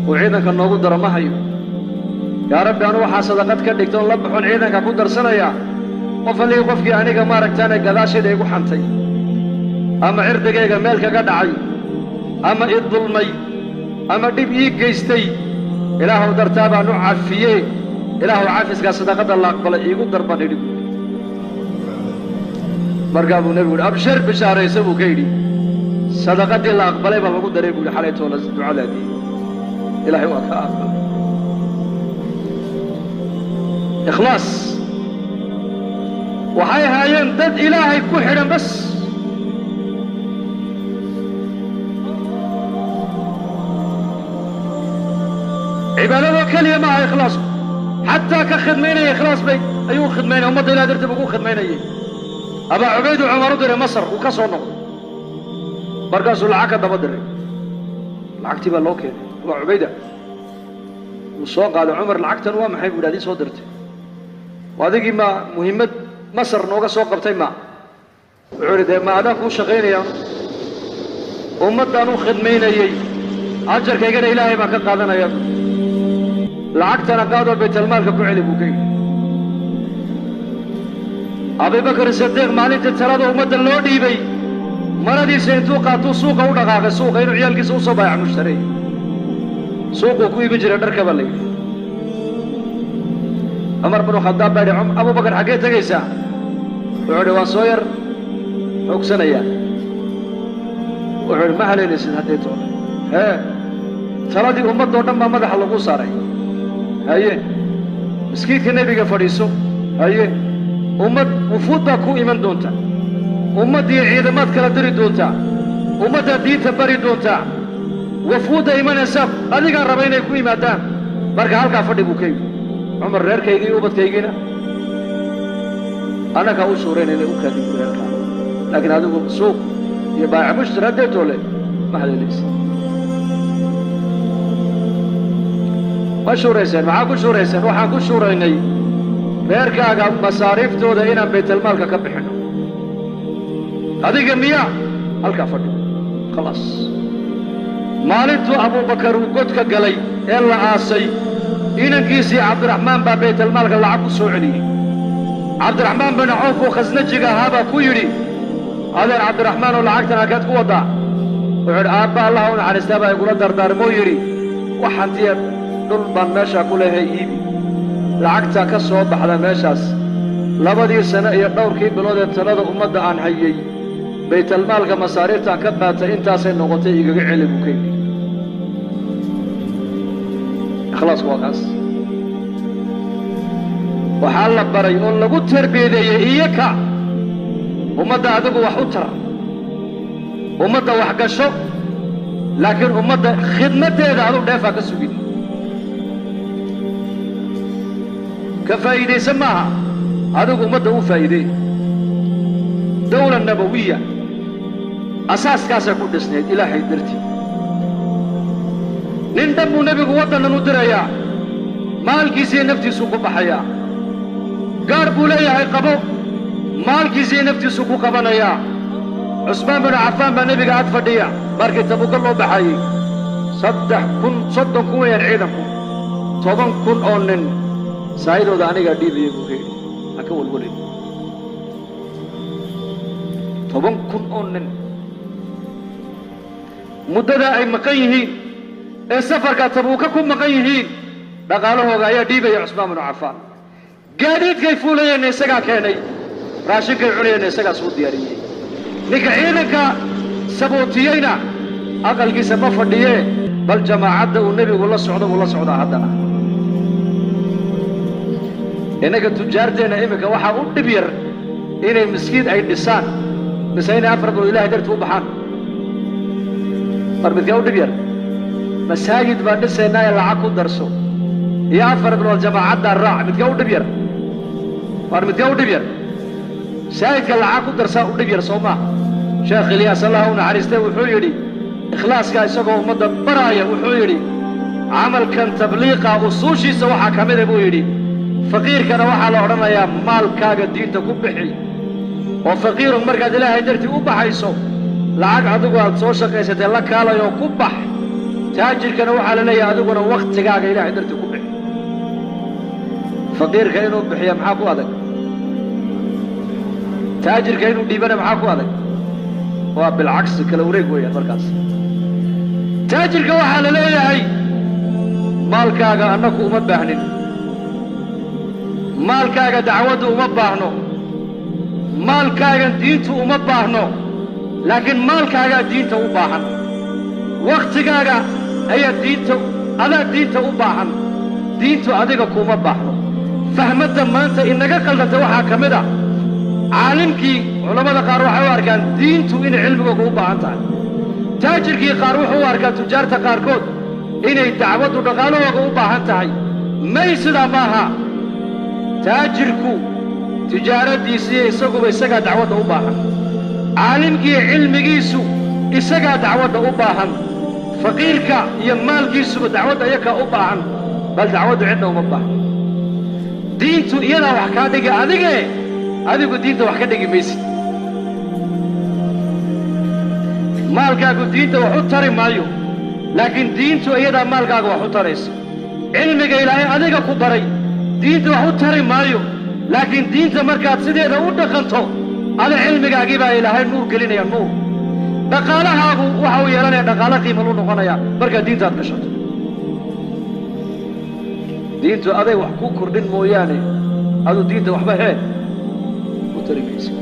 وعيدك نقول درا ما هيو يا رب أنا واحد صدقت كدك تقول لبحون عيدك أقول درسنا يا وفلي وقفك أنا ما ركتنا قداش ده يقول حنتي أما عردك يا مالك قد عي أما الظلمي أما دبيك جيستي إله درتابع نوع عفيه إله عافس قال صدقة الله أقبل يقول دربان يدي مرقابو نبي يقول أبشر بشارة يسوي كيدي صدقة الله أقبل يبقى يقول دري يقول حالته ولا دعاء دي إلهي وكاف إخلاص وهاي هايين ضد إلهي كحرا بس عبادة كلمة مع إخلاص حتى كخدمين إخلاص بي أيوه خدمين هم ضيلا درت بقول خدمين أيه أبا عبيد وعمر در مصر وكسرنا بركاز العقد بدر العقد تبى لوكي أبا عبيدة وصاق على عمر العقد نوام حي ولادي صدرت وهذه ما مهمة مصر نوقا سوق بتاعي ما عرض ما هذا هو شغين يا أمتنا خدمين أيه أجر كيجر إلهي ما كان قادنا يا لعقتنا قادوا بيت المال كبعلي بوكي أبي بكر الصديق مالي تتراد أمد اللودي بي مرضي سينتوقع تو سوق أو دقاق سوق إنه عيال كيسو صبايع مشتري سوق وكوي بجري نركب الليل عمر بن الخطاب بعد أبو بكر حكيته كيسا وعود وصوير حكسنا إياه وعود ما عليه لسه هديته ها ترادي أمد دورنا ما مدح الله صاري هاي مسكين كنبي كفريسو هاي أمد وفود باكو إيمان دونتا أمد دي عيدمات كلا دري دونتا أمد دين تبري دونتا وفود إيمان أساب هذه كان ربنا يكون إيمانان بركة هالك فدي بوكي عمر رير كيجي وبد كيجينا أنا كأو سورين اللي أكادي برير لكن هذا سوق يباع مشترى ديتولي ما حد ليس ما شوريسن معاكو شوريسن وحاكو شوريني reerkaaga masaariiftooda inaan baytalmaalka ka bixino adiga miya halkaa fadhi khalaas maalintuu abubakar uu godka galay ee la aasay inankiisii cabdiraxmaan baa baytalmaalka lacag ku soo celiyey cabdiraxmaan bin cawf oo khasnajiga ahaa baa ku yidhi adeer cabdiraxmaan oo lacagtan halkeed ku waddaa wuxuu yidhi aabba allah u naxariistaa baa igula dardaarmoo yidhi waxantiya dhul baan meeshaa ku leehay iibi lacagta ka soo baxda meeshaas labadii sano iyo dhowrkii bilood ee talada ummadda aan hayay baytalmaalka masaariiftaan ka qaatay intaasay noqotay igaga celi buu ka yidhi ikhlaas waa kaas waxaa la baray oo lagu tarbiyadeeyey iyaka ummadda adigu wax u tara ummadda wax gasho laakiin ummadda khidmadeeda adu dheefaa ka sugin كفائدة سماها هذا أمته فائدة دولة نبوية أساس كاسا كل سنة إلهي درتي نندم نبي قوتنا ندريا مال كيسي نفتي سوق بحياة قاربوا لي هاي قبو مال كيسي نفتي سوق قبنايا عثمان بن عفان بنبي قاعد فديا بارك تبوك الله بحي صدق كون يرعيدكم طبعا كن أونن سايدو داني غادي بيغوكي اكو ولولي طبعا كن اونن مددا اي مقيهين السفر كتبوك كن مقيهين دقالهوغا يا ديبي عثمان بن عفان قاديد كيفولين اسغا كيني راشك علينا اسغا سو دياريي نيك عيدك سبوتيينا اقل كي سبب فديه بل جماعه النبي والله سعوده هذا innaga tujaarteena iminka waxaa u dhib yar inay miskiid ay dhisaan mise inay 4 bilood ilaahay dartii u baxaan mar midkaa u dhib yar masaajid baan dhisaynaa ee lacag ku darso iyo 4 bilood jamaacaddaa raac midkaa u dhib yar war midkaa u dhib yar masaajidka lacag ku darsaa u dhib yar soo maaha sheekh ilyaas allah u naxariistay wuxuu yidhi ikhlaaskaa isagoo ummadda baraaya wuxuu yidhi camalkan tabliiqa usuushiisa waxaa ka mida buu yidhi faqiirkana waxaa la odhanayaa maalkaaga diinta ku bixi oo faqiirun markaad ilaahay dartii u baxayso lacag adigu aad soo shaqaysatay la kaalayoo ku bax taajirkana waxaa la leeyahay adiguna wakhtigaaga ilaahay dartii ku bixi faqiirka inuu bixiya maxaa ku adag taajirka inuu dhiibana maxaa ku adag waa bilcagsi kala wareeg weeyaan markaas taajirka waxaa la leeyahay maalkaaga annaku uma baahnin maalkaaga dacwaddu uma baahno maalkaagan diintu uma baahno laakiin maalkaagaa diinta u baahan wakhtigaaga ayaa adaa diinta u baahan diintu adiga kuma baahno fahmadda maanta inaga qaldanta waxaa ka mid ah caalimkii culammada qaar waxay u arkaan diintu inay cilmigooga u baahan tahay taajirkii qaar wuxuu u arkaa tujaarta qaarkood inay dacwaddu dhaqaalahooga u baahan tahay may sidaa maaha taajirku tijaaradiisiiyo isaguba isagaa dacwadda u baahan caalimkii cilmigiisu isagaa dacwadda u baahan faqiirka iyo maalkiisuba dacwadda iyakaa u baahan bal dacwaddu cidna uma baahan diintu iyadaa wax kaa dhiga adigu diinta wax ka dhigi maysid maalkaagu diinta wax u tari maayo laakiin diintu iyadaa maalkaaga wax u taraysa cilmiga ilaahay adiga ku baray diinta wax u tari maayo laakiin diinta markaad sideeda u dhaqanto ada cilmigaagii baa ilaahay nuur gelinaya nuur dhaqaalahaagu waxa uu yeelanaya dhaqaalo qiima lu noqonaya markaad diintaad gashato diintu aday wax ku kordhin mooyaane aduu diinta waxba u tari maysa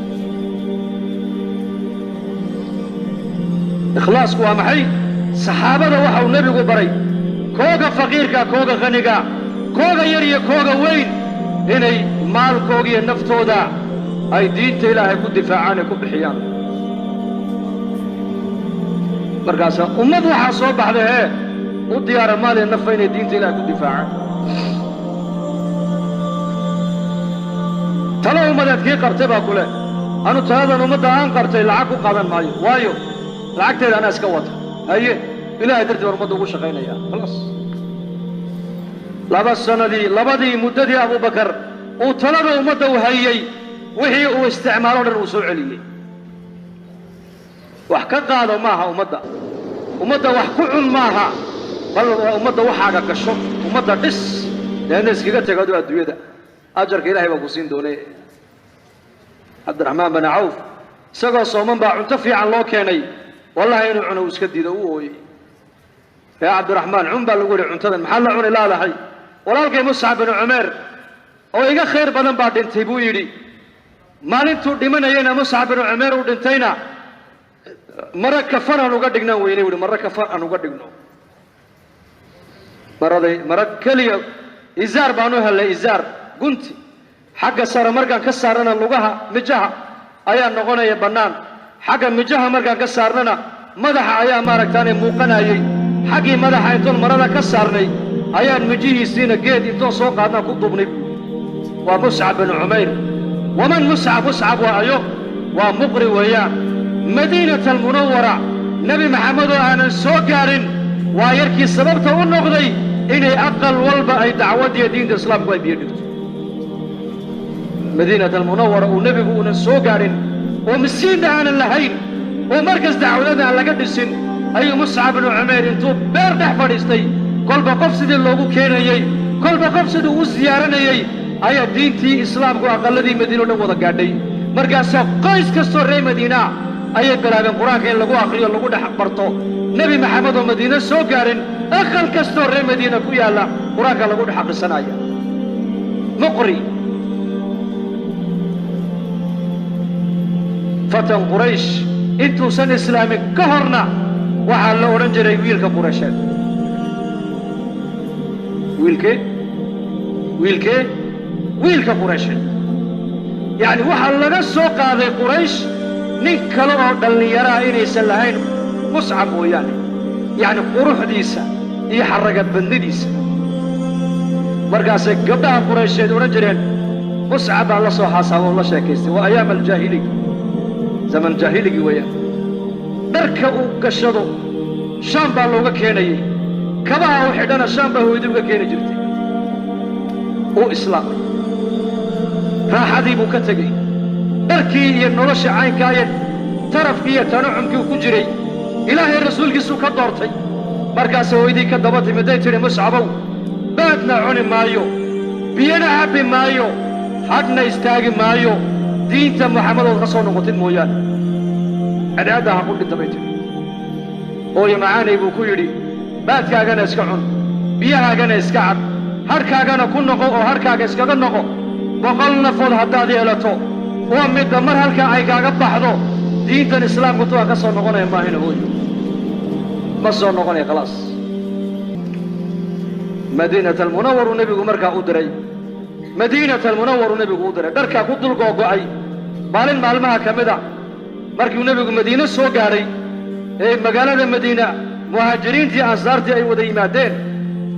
ikhlaasku waa maxay saxaabada waxa uu nebigu baray kooga faqiirka kooga qaniga kooga yar iyo kooga weyn inay maalkooga iyo naftooda ay diinta ilaahay ku difaacaan ee ku bixiyaan markaas ummad waxaa soo baxday u diyaara maal iyo nafa inay diinta ilaahay ku difaacaan talo ummadeedkii qabtay baa kule anu taladan ummadda aan qabtay lacag ku qaadan maayo waayo lacagteeda anaa iska wata haye ilaahay dartii baan ummadda ugu shaqaynaya khalaas labadii muddadii abubakar uu talada ummadda u hayey wixii uu isticmaalo dhan uu soo celiyey wax ka qaado maaha ummadda wax ku cun maaha bal ummadda waxaaga gasho ummadda dhis leanna iskaga tegado adduunyada ajarka ilaahay baa ku siin doonay cabdiraxmaan bin cawf isagoo sooman baa cunto fiican loo keenay wallahi inuu cuno uu iska diido u ooyey yaa cabdiraxmaan cun baa lagu yidhi cuntadan maxaa la cuni laadahay walaalkay muscab bin cumeer oo iga khayr badan baa dhintay buu yidhi maalintuu dhimanayana muscab bin cumeer uu dhintayna mara kafan aan uga dhignaan weynay wuhi mara kafan aan uga dhigno mara keliya izaar baan u hellay izaar gunti xagga sare markaan ka saarnana lugaha mijaha ayaa noqonaya bannaan xagga mijaha markaan ka saarnana madaxa ayaa maaragtaane muuqanayay xaggii madaxa intoon marada ka saarnay ayaan mijihiisiina geed intoon soo qaadnaan ku dubnay waa muscab bin cumayr waman muscab waa ayo waa muqri weeyaan madiinata almunawara nebi maxamed oo aanan soo gaarin waa yarkii sababta u noqday inay aqal walba ay dacwadiyo diinta islaamku ay biyo dhigto madiinata almunawara uu nebigu uunan soo gaarin oo miskiinna aanan lahayn oo markas dacwadada aan laga dhisin ayuu muscab binu cumayr intuu beer dhex fadhiistay kolba qof sidii loogu keenayey kolba qof siduu u siyaaranayey ayaa diintii islaamku aqalladii madiina o dhan wada gaadhay markaasaa qoys kastoo reer madiina ayay bilaabeen qur-aanka in lagu akhriyo lagu dhex barto nebi maxamed oo madiine soo gaarin aqal kastoo reer madiina ku yaalla qur-aanka lagu dhex akhrisanaya muqri fatan quraysh intuusan islaamin ka horna waxaa la odhan jiray wiilka quraysheed wiilkee wiilka quraysheed yacni waxaa laga soo qaaday quraysh nin kale oo dhallinyaraha inaysan lahayn muscab mooyaane yacni quruxdiisa iyo xaragad badnidiisa markaasay gabdhaha quraysheed odhan jireen muscab baa la soo xaasaabo oo la sheekaystay waa ayaam aljaahiliga zaman jaahiligi weeyaan dharka uu gashado shaam baa looga keenayay kabaha u xidhana shaam baa hooyadii uga keeni jirtay uu islaamay raaxadii buu ka tegey dharkii iyo nolosha caynkaaye tarafkii iyo tanacumkii uu ku jiray ilaahay rasuulkiisuu ka doortay markaasay hooyadii ka daba timiday tidhi muscabow baadna cuni maayo biyana cabbi maayo hadhna istaagi maayo diinta muxammadood ka soo noqotid mooyaane cadceedda ha ku dhinta bay tidhi hooyo macaanay buu ku yidhi baadkaagana iska cun biyahaagana iska cab hadhkaagana ku noqo oo hadhkaaga iskaga noqo 100 nafood haddaad yeelato waa midda mar halkaa ay kaaga baxdo diintan islaamku tuwa ka soo noqonaya maahina hooyo ma soo noqonaya khalaas madiinat almunawwaru nebigu markaa u diray madiinat almunawwaru nebigu u diray dharkaa ku dul googo'ay maalin maalmaha ka mid a markiu nebigu madiine soo gaadhay ee magaalada madiina muhaajiriintii ansaartii ay wada yimaadeen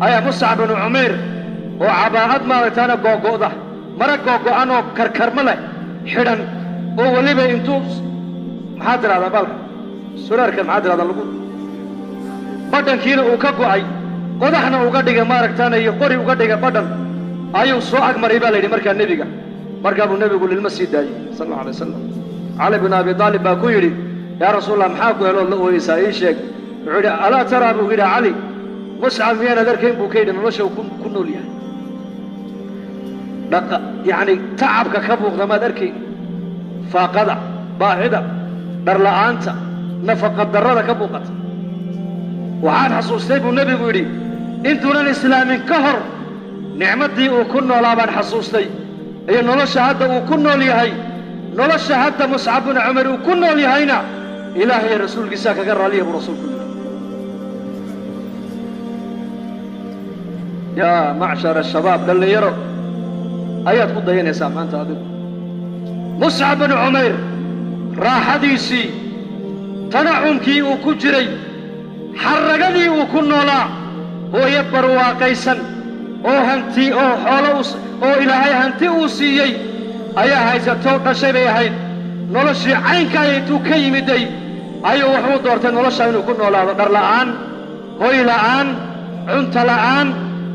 ayaa muscab binu cumayr oo cabaa'ad maaragtaana googo'da mara googo'an oo karkarma leh xidhan oo weliba intuu maxaad tidhahdaa baalka suraarkan maxaad tidhahdaa lagu badhankiina uu ka go'ay qodaxna uga dhigay maaragtaana iyo qori uga dhigay badhan ayuu soo agmaray baa la yidhi markaa nebiga markaa buu nebigu lilma sii daayey sal allahu alay wasalam cali bin abi aalib baa ku yidhi yaa rasuulallah maxaa ku helood la ooyeysaa ii sheeg wuxuu yidhi alaa taraa buu yidhi cali muscab miyaanad arkayn buu ka yidhi nolosha uu ku nool yahay yacni tacabka ka muuqda maad arkayn faaqada baahida dharla'aanta nafaqadarrada ka muuqata waxaan xasuustay buu nebigu yidhi intuunan islaamin ka hor nicmaddii uu ku noolaa baan xasuustay iyo nolosha hadda uu ku nool yahay nolosha hadda muscab binu cumar uu ku nool yahayna ilaahay rasuulkiisaa kaga raaliya buu rasuulku yidhi yaa macshara shabaab dhallinyaro ayaad ku dayanaysaa maanta adigu muscab binu cumayr raaxadiisii tanacumkii uu ku jiray xarragadii uu ku noolaa hooyo barwaaqaysan oo hanti oo xoolo oo ilaahay hanti uu siiyey ayaa haysatoo dhashay bay ahayd noloshii caynkaaya intuu ka yimiday ayuu wuxuu doortay nolosha inuu ku noolaado dhar la'aan hoy la'aan cunto la'aan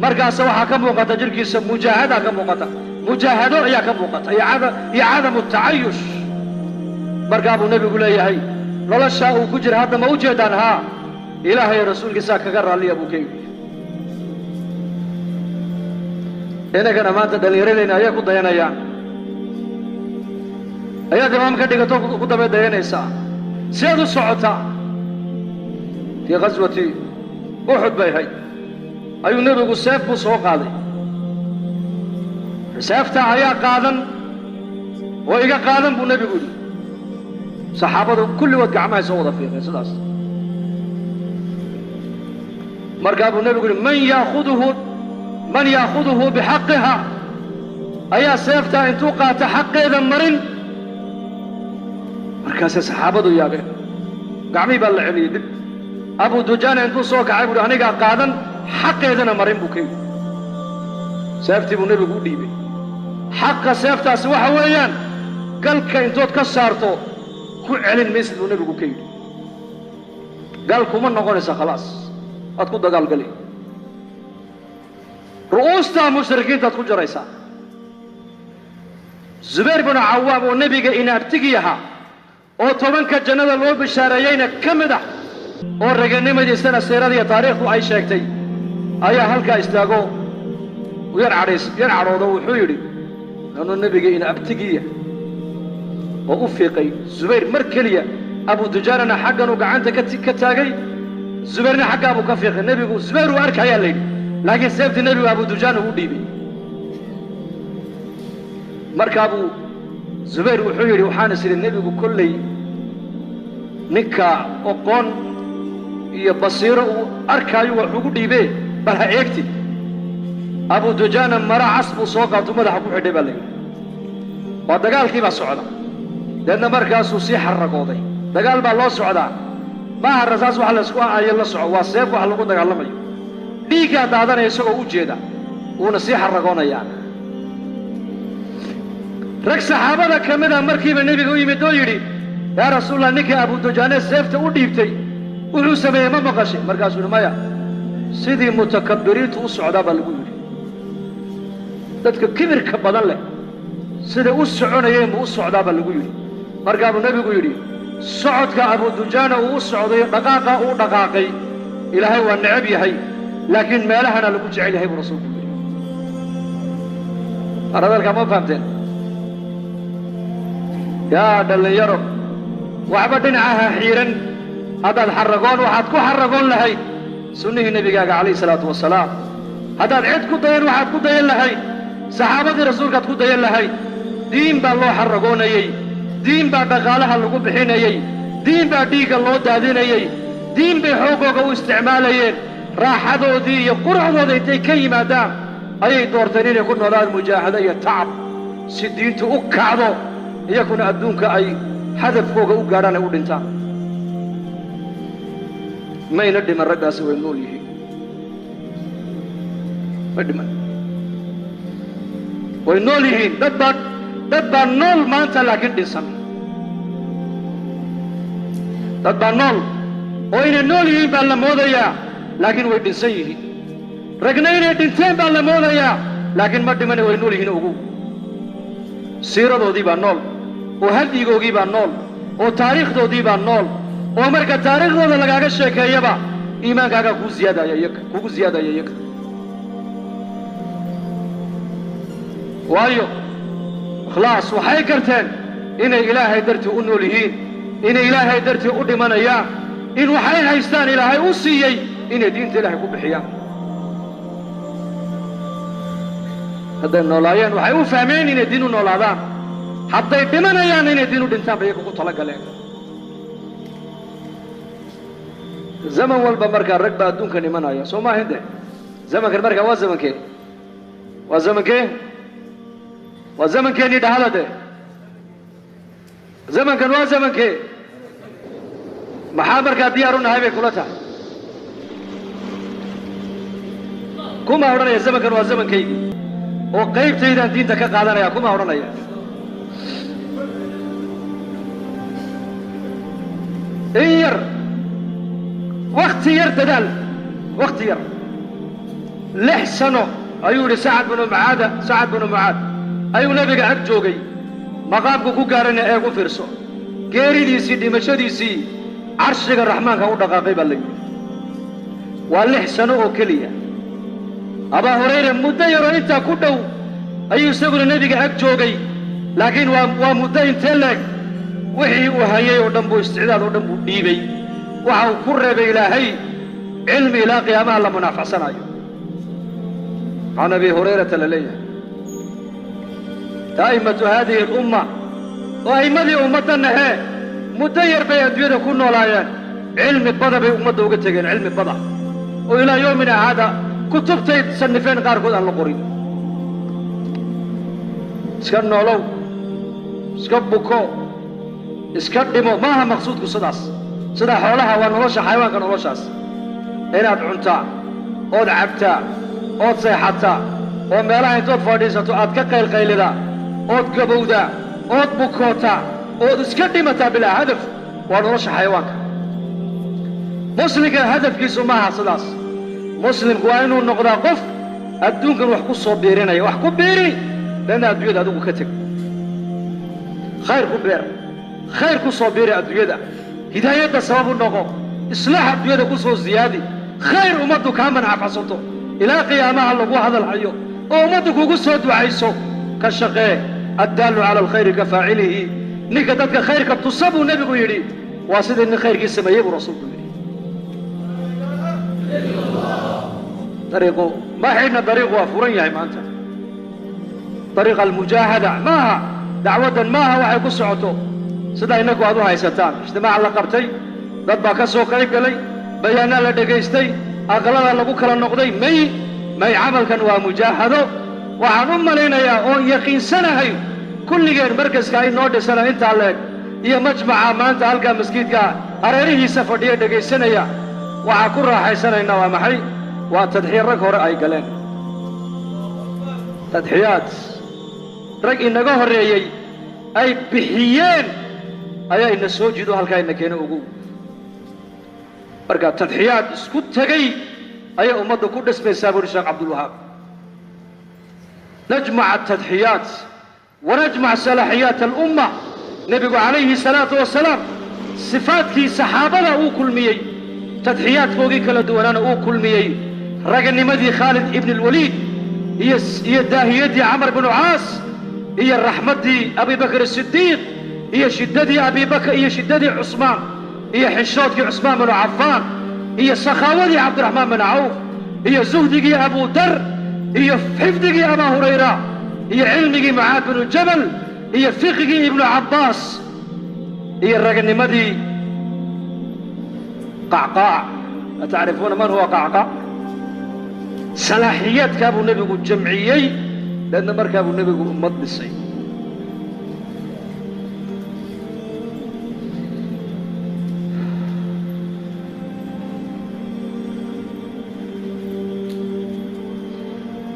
markaasa waxaa ka muuqata jirhkiisa mujaahadaa ka muuqata mujaahado ayaa ka muuqata iyo cadamu tacayush markaa buu nebigu leeyahay noloshaa uu ku jira hadda ma u jeedaan haa ilaahay rasuulkiisaa kaga raalliya buu ka yidhi inagana maanta dhallinyaradayna ayay ku dayanayaan ayaad imaam ka dhigato ku daba dayanaysaa siaad u socotaa fii ghaswati uxud bay ahayd ayuu nebigu seef buu soo qaaday seeftaa ayaa qaadan oo iga qaadan buu nebigu yidhi saxaabadu kulligood gacmahay soo wada fiiqeen sidaas markaa buu nebigu yidhi man yaakuduhu bixaqiha ayaa seeftaa intuu qaata xaqeeda marin markaasay saxaabadu yaabeen gacmihii baa la celiyey dib abu dujaana intuu soo kacay buu hi anigaa qaadan xaqeedana marin buu ka yidhi seeftii buu nebigu u dhiibay xaqa seeftaasi waxa weeyaan galka intood ka saarto ku celin maysid buu nebigu ka yidhi gal kuma noqonaysa khalaas waad ku dagaalgali ru'uustaa mushrikiintaad ku jaraysaa zubayr binu cawaam oo nebiga inaabtigii ahaa oo 10ka jannada loo bishaareeyeyna ka mid ah oo raganimadiisana siiradiiyo taariikhdu ay sheegtay ayaa halkaa istaago yar cadhoodo wuxuu yidhi anuu nebiga inaabtigiiya oo u fiiqay zubayr mar keliya abu dujaanana xagganuu gacanta ka taagay zubayrna xaggaa buu ka fiiqay nebigu zubayr uu arkayaa la yidhi laakiin seeftii nebigu abu dujaan uu dhiibay markaa buu zubayr wuxuu yidhi waxaan is idhi nebigu kolley ninka oqoon iyo basiiro uu arkaayo wax ugu dhiibee bal ha eegti أبو دجانة مرا عصب وصوقات ومدح أبو حدي بالي ودقال كيف الصعدة لأن مركز وسيح الرقوضي دقال بالله الصعدة ما الرصاص وحل اسكوا يلا الصعود والسيف وحل قد دقال لما ديك هذا يسوق وجهه ونصيح الرقونة يعني rag saxaabada kamida markiiba nabiga u yimid oo yiri yaa rasuul Allah ninka Abu Dujana seefta u dhiibtay wuxuu sameeyay ma maqashay markaasuu maya sidii mutakabbiriintu u socdaa baa lagu yiri dadka kibirka badan leh sida u soconayeen u socdaa baa lagu yiri markaa buu nabigu yiri socodka Abu Dujana uu socday dhaqaaqa uu dhaqaaqay ilaahay waa necab yahay laakiin meelahana lagu jecel yahay rasuulku yiri aradalka ma fahamteen يا دليرو وعبدنا عها حيرا هذا الحرقون وحد كو حرقون لهي سنه النبي عليه الصلاة والسلام هذا العيد كو دين وحد كو دين لهي صحابة رسولك كو دين لهي دين با الله حرقون يي دين با دغالها لغو بحين يي دين با ديق الله دادين يي دين با حقوق واستعمال يي راحدو دي قرعدو دي تيكي مادام اي دورتنين يكون نولاد مجاهدة يتعب سدين تؤكعدو يكون أدونك أي حذف فوق وقارن ودنتا ما يندم الرجال سوى النوله بدمن والنوله دبا نول ما أنت لكن دسم دبا نول وين النوله بالموضيع لكن ويدسيه رجنين دنتين بالموضيع لكن ما دمن والنوله نوجو سيرة دودي بالنول وهدي جوجي بالنول وتاريخ دودي بالنول وأمريكا تاريخ دودي لقاك الشيء كيبا إيمان كاكا كو زيادة يك وايو خلاص وحي كرتين إن إلهي درتي أنو لهين إن إلهي درتي أدي من إياه إن وحي هيستان إلهي أصيي إن دين إلهي كو بحيان هذا النولايان وحي وفهمين إن دينو نولادان حتى يدمنا يعني إن دينو دينتان بيكو طلق عليك زمن والبمركا ركبة دون كان يمنا يا سو ما هنده زمن كالمركا وزمن كي وزمن كي نيد هذا ده زمن كان وزمن كي محامر كديارون هاي بكلتها كم أورنا يا زمن كان وزمن كي وقيب تيدا دين تك قادنا يا كم أورنا يا إير وقت ير تدل وقت ير لحسنه أيوه سعد بن معاذ أيوه نبي قاعد جوجي مقامك كو قارن أيقو فرسو كيري دي سي دمشق دي سي عرشك الرحمن كو دقاقي بالله واللحسنه كليا أبا هريرة مدة يرو إنتا كدو أيوه سيقول النبي قاعد جوجي لكن ومدة انتلك وحي وهايي ودنبو استعداد ودنبو ديبي وحاو كرب إلهي علمي لا قيامة الله منافسنا عن أبي هريرة لليه أئمة هذه الأمة وأئمة أمتنا هي مدير بيدوية كنا لايان علم البضع بأمته وقتين علم البضع وإلى يومنا هذا كتبت سنفين قارقود عن القرين اسكن نولو اسكن بكو اسكن دمو ماها مقصود كصداس صدا حولها ونولوش حيوان كنولوشاس هنا عنتا أو عبتا أو صيحتا أو ميلاها انتو فاديساتو أتكقيل قيلدا أو قبودا أو بكوتا أو اسكدمتا بلا هدف ونولوش حيوانك مسلم هدف كيسو ماها صداس مسلم كوانو نقدا قف الدون كان وحكو صوبيرين أي وحكو بيري لأن الدوية هدوكو كتك خير كبير خير كو صوبيري الدوية هداية سبب النقو إصلاح الدوية كو صو زيادي خير أمدو كامن عفصتو إلى قيامها اللقوة هذا الحيو أمدو كو صوت وعيسو كالشقاء الدال على الخير كفاعله نكتتك خير كتصبو نبي يري واسد إن خير كيسما يبو رسول يري طريقه ما حين طريقه أفورين يا إمانتا طريق المجاهدة ماها دعوة ماها وحي قصعته سيدا إنكو هذو هاي ستان اجتماع اللقبتي ضد باكسو قريب قلي بيانا لدقيستي أغلالا لقو كلا النقضي مي may camalkan waa mujaahado waxaan u malaynayaa oon yaqiinsanahay kulligeen markaska ay noo dhisana intaa leeg iyo majmaca maanta halkaa maskiidka hareerihiisa fadhiya dhegaysanaya waxaan ku raaxaysanaynaa waa maxay waa tadxiya rag hore ay galeen tadxiyaad rag inaga horreeyey ay bixiyeen ayaa ina soo jido halkaa ina keena ugu marka tadxiyaad isku tegay ayay ummadda ku dhismaysaa buuri sheekh cabdulwahaab najmac atadxiyaat wanajmac salaaxiyaat alumma nebigu calayhi salaatu wasalaam sifaadkii saxaabada uu kulmiyey tadxiyaadkoogii kala duwanaana uu kulmiyey raganimadii khaalid ibn alwaliid iyo daahiyadii camar binu caas iyo raxmaddii abibakr asidiiq iyo shiddadii abibakr iyo shiddadii cusmaan iyo xishoodkii cusmaan binu cafaan iyo sakhaawadii cabdiraxmaan bin cawf iyo zuhdigii abu dar iyo xifdigii abaa hurayra iyo cilmigii mucaad binu jabal iyo fiqigii ibnu cabbaas iyo raganimadii qacqaac atacrifuuna man huwa qacqaac salaaxiyaadkaa buu nebigu jamciyey leanna markaa buu nebigu ummad dhisay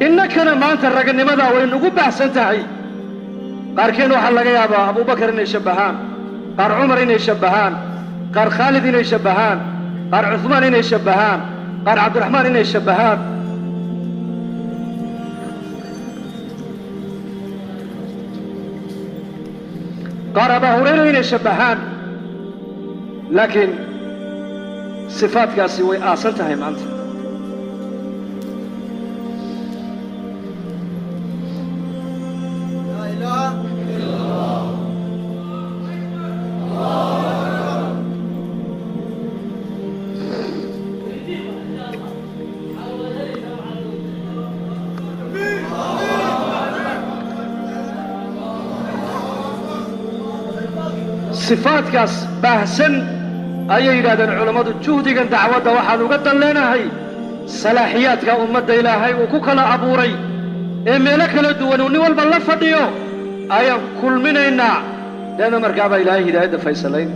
innakana maanta raganimadaa way nagu baxsan tahay qaarkeen waxaa laga yaabaa abubakar inay shabbahaan qaar cumar inay shabbahaan qaar khaalid inay shabbahaan qaar cuhmaan inay shabbahaan qaar cabdiraxmaan inay shabbahaan qaar abaa hurayra inay shabbahaan laakiin sifaadkaasi way aasan tahay maanta sifaadkaas baahsan ayay yidhahdeen culammadu juhdigan dacwadda waxaan uga dan leenahay salaaxiyaadka ummadda ilaahay uu ku kala abuuray ee meelo kala duwan uu nin walba la fadhiyo ayaan kulminaynaa leanna markaabaa ilaahay hidaayadda faysalayn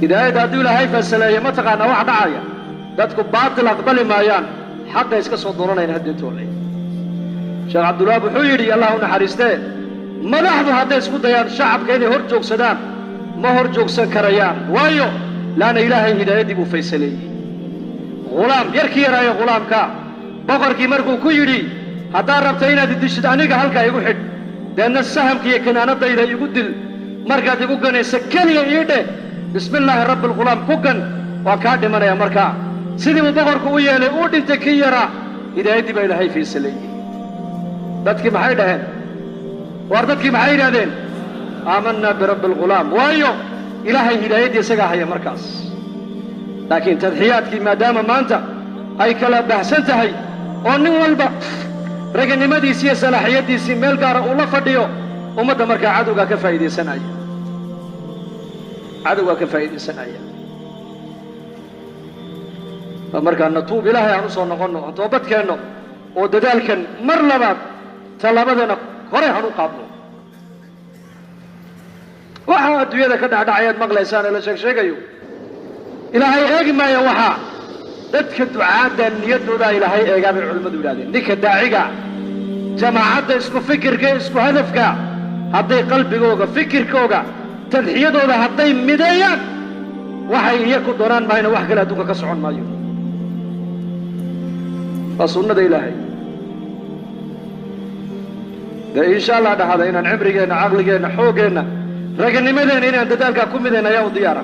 hidaayadda hadduu ilaahay faysaleeyo mataqaanaa wax dhacaya dadku baatil aqbali maayaan xaqa iska soo doonanayn haddeetoole sheekh cabdulwahaab wuxuu yidhi allah u naxariistee madaxdu hadday isku dayaan shacabka inay hor joogsadaan ma hor joogsan karayaan waayo laanna ilaahay hidaayaddii buu faysaleeyey hulaam yarkii yaraayo hulaamka boqorkii markuu ku yidhi haddaad rabta inaad idishid aniga halkaa igu xidh deedna sahamka iyo kanaanadayda igu dil markaad igu ganaysa keliya ii dheh bismillaahi rabbialghulaam ku gan waa kaa dhimanaya markaa sidii buu boqorku u yeelay uu dhintay kii yaraa hidaayaddii baa ilaahay faysaleeyey dadkii maxay dhaheen waar dadkii maxay yidhahdeen aamanaa birabbi alghulaam waayo ilaahay hidaayaddii isagaa haya markaas laakiin tadxiyaadkii maadaama maanta ay kala baxsan tahay oo nin walba raganimadiisii iyo salaaxiyaddiisii meel gaara uu la fadhiyo ummadda markaa cadowgaa ka faa'iidaysanaya markaa natuub ilaahay aan u soo noqonno aan toobadkeenno oo dadaalkan mar labaad tallaabadeenna horey han u qaadno waxaa adduunyada ka dhacdhacayaad maqlaysaan ee la sheegsheegayo ilaahay eegi maayo waxaa dadka ducaadda niyaddoodaa ilaahay eegaa bay culimmadu yidhahdeen ninka daaciga jamaacadda isku fikirka isku hadafka hadday qalbigooga fikirkooga tadxiyadooda hadday mideeyaan waxay iyaku doonaan maayna wax kale adduunka ka socon maayo waa sunnada ilaahay dee insha allah dhahada inaan cimrigeenna caqligeenna xooggeenna raganimadeenna inaan dadaalkaa ku midayna ayaa u diyaara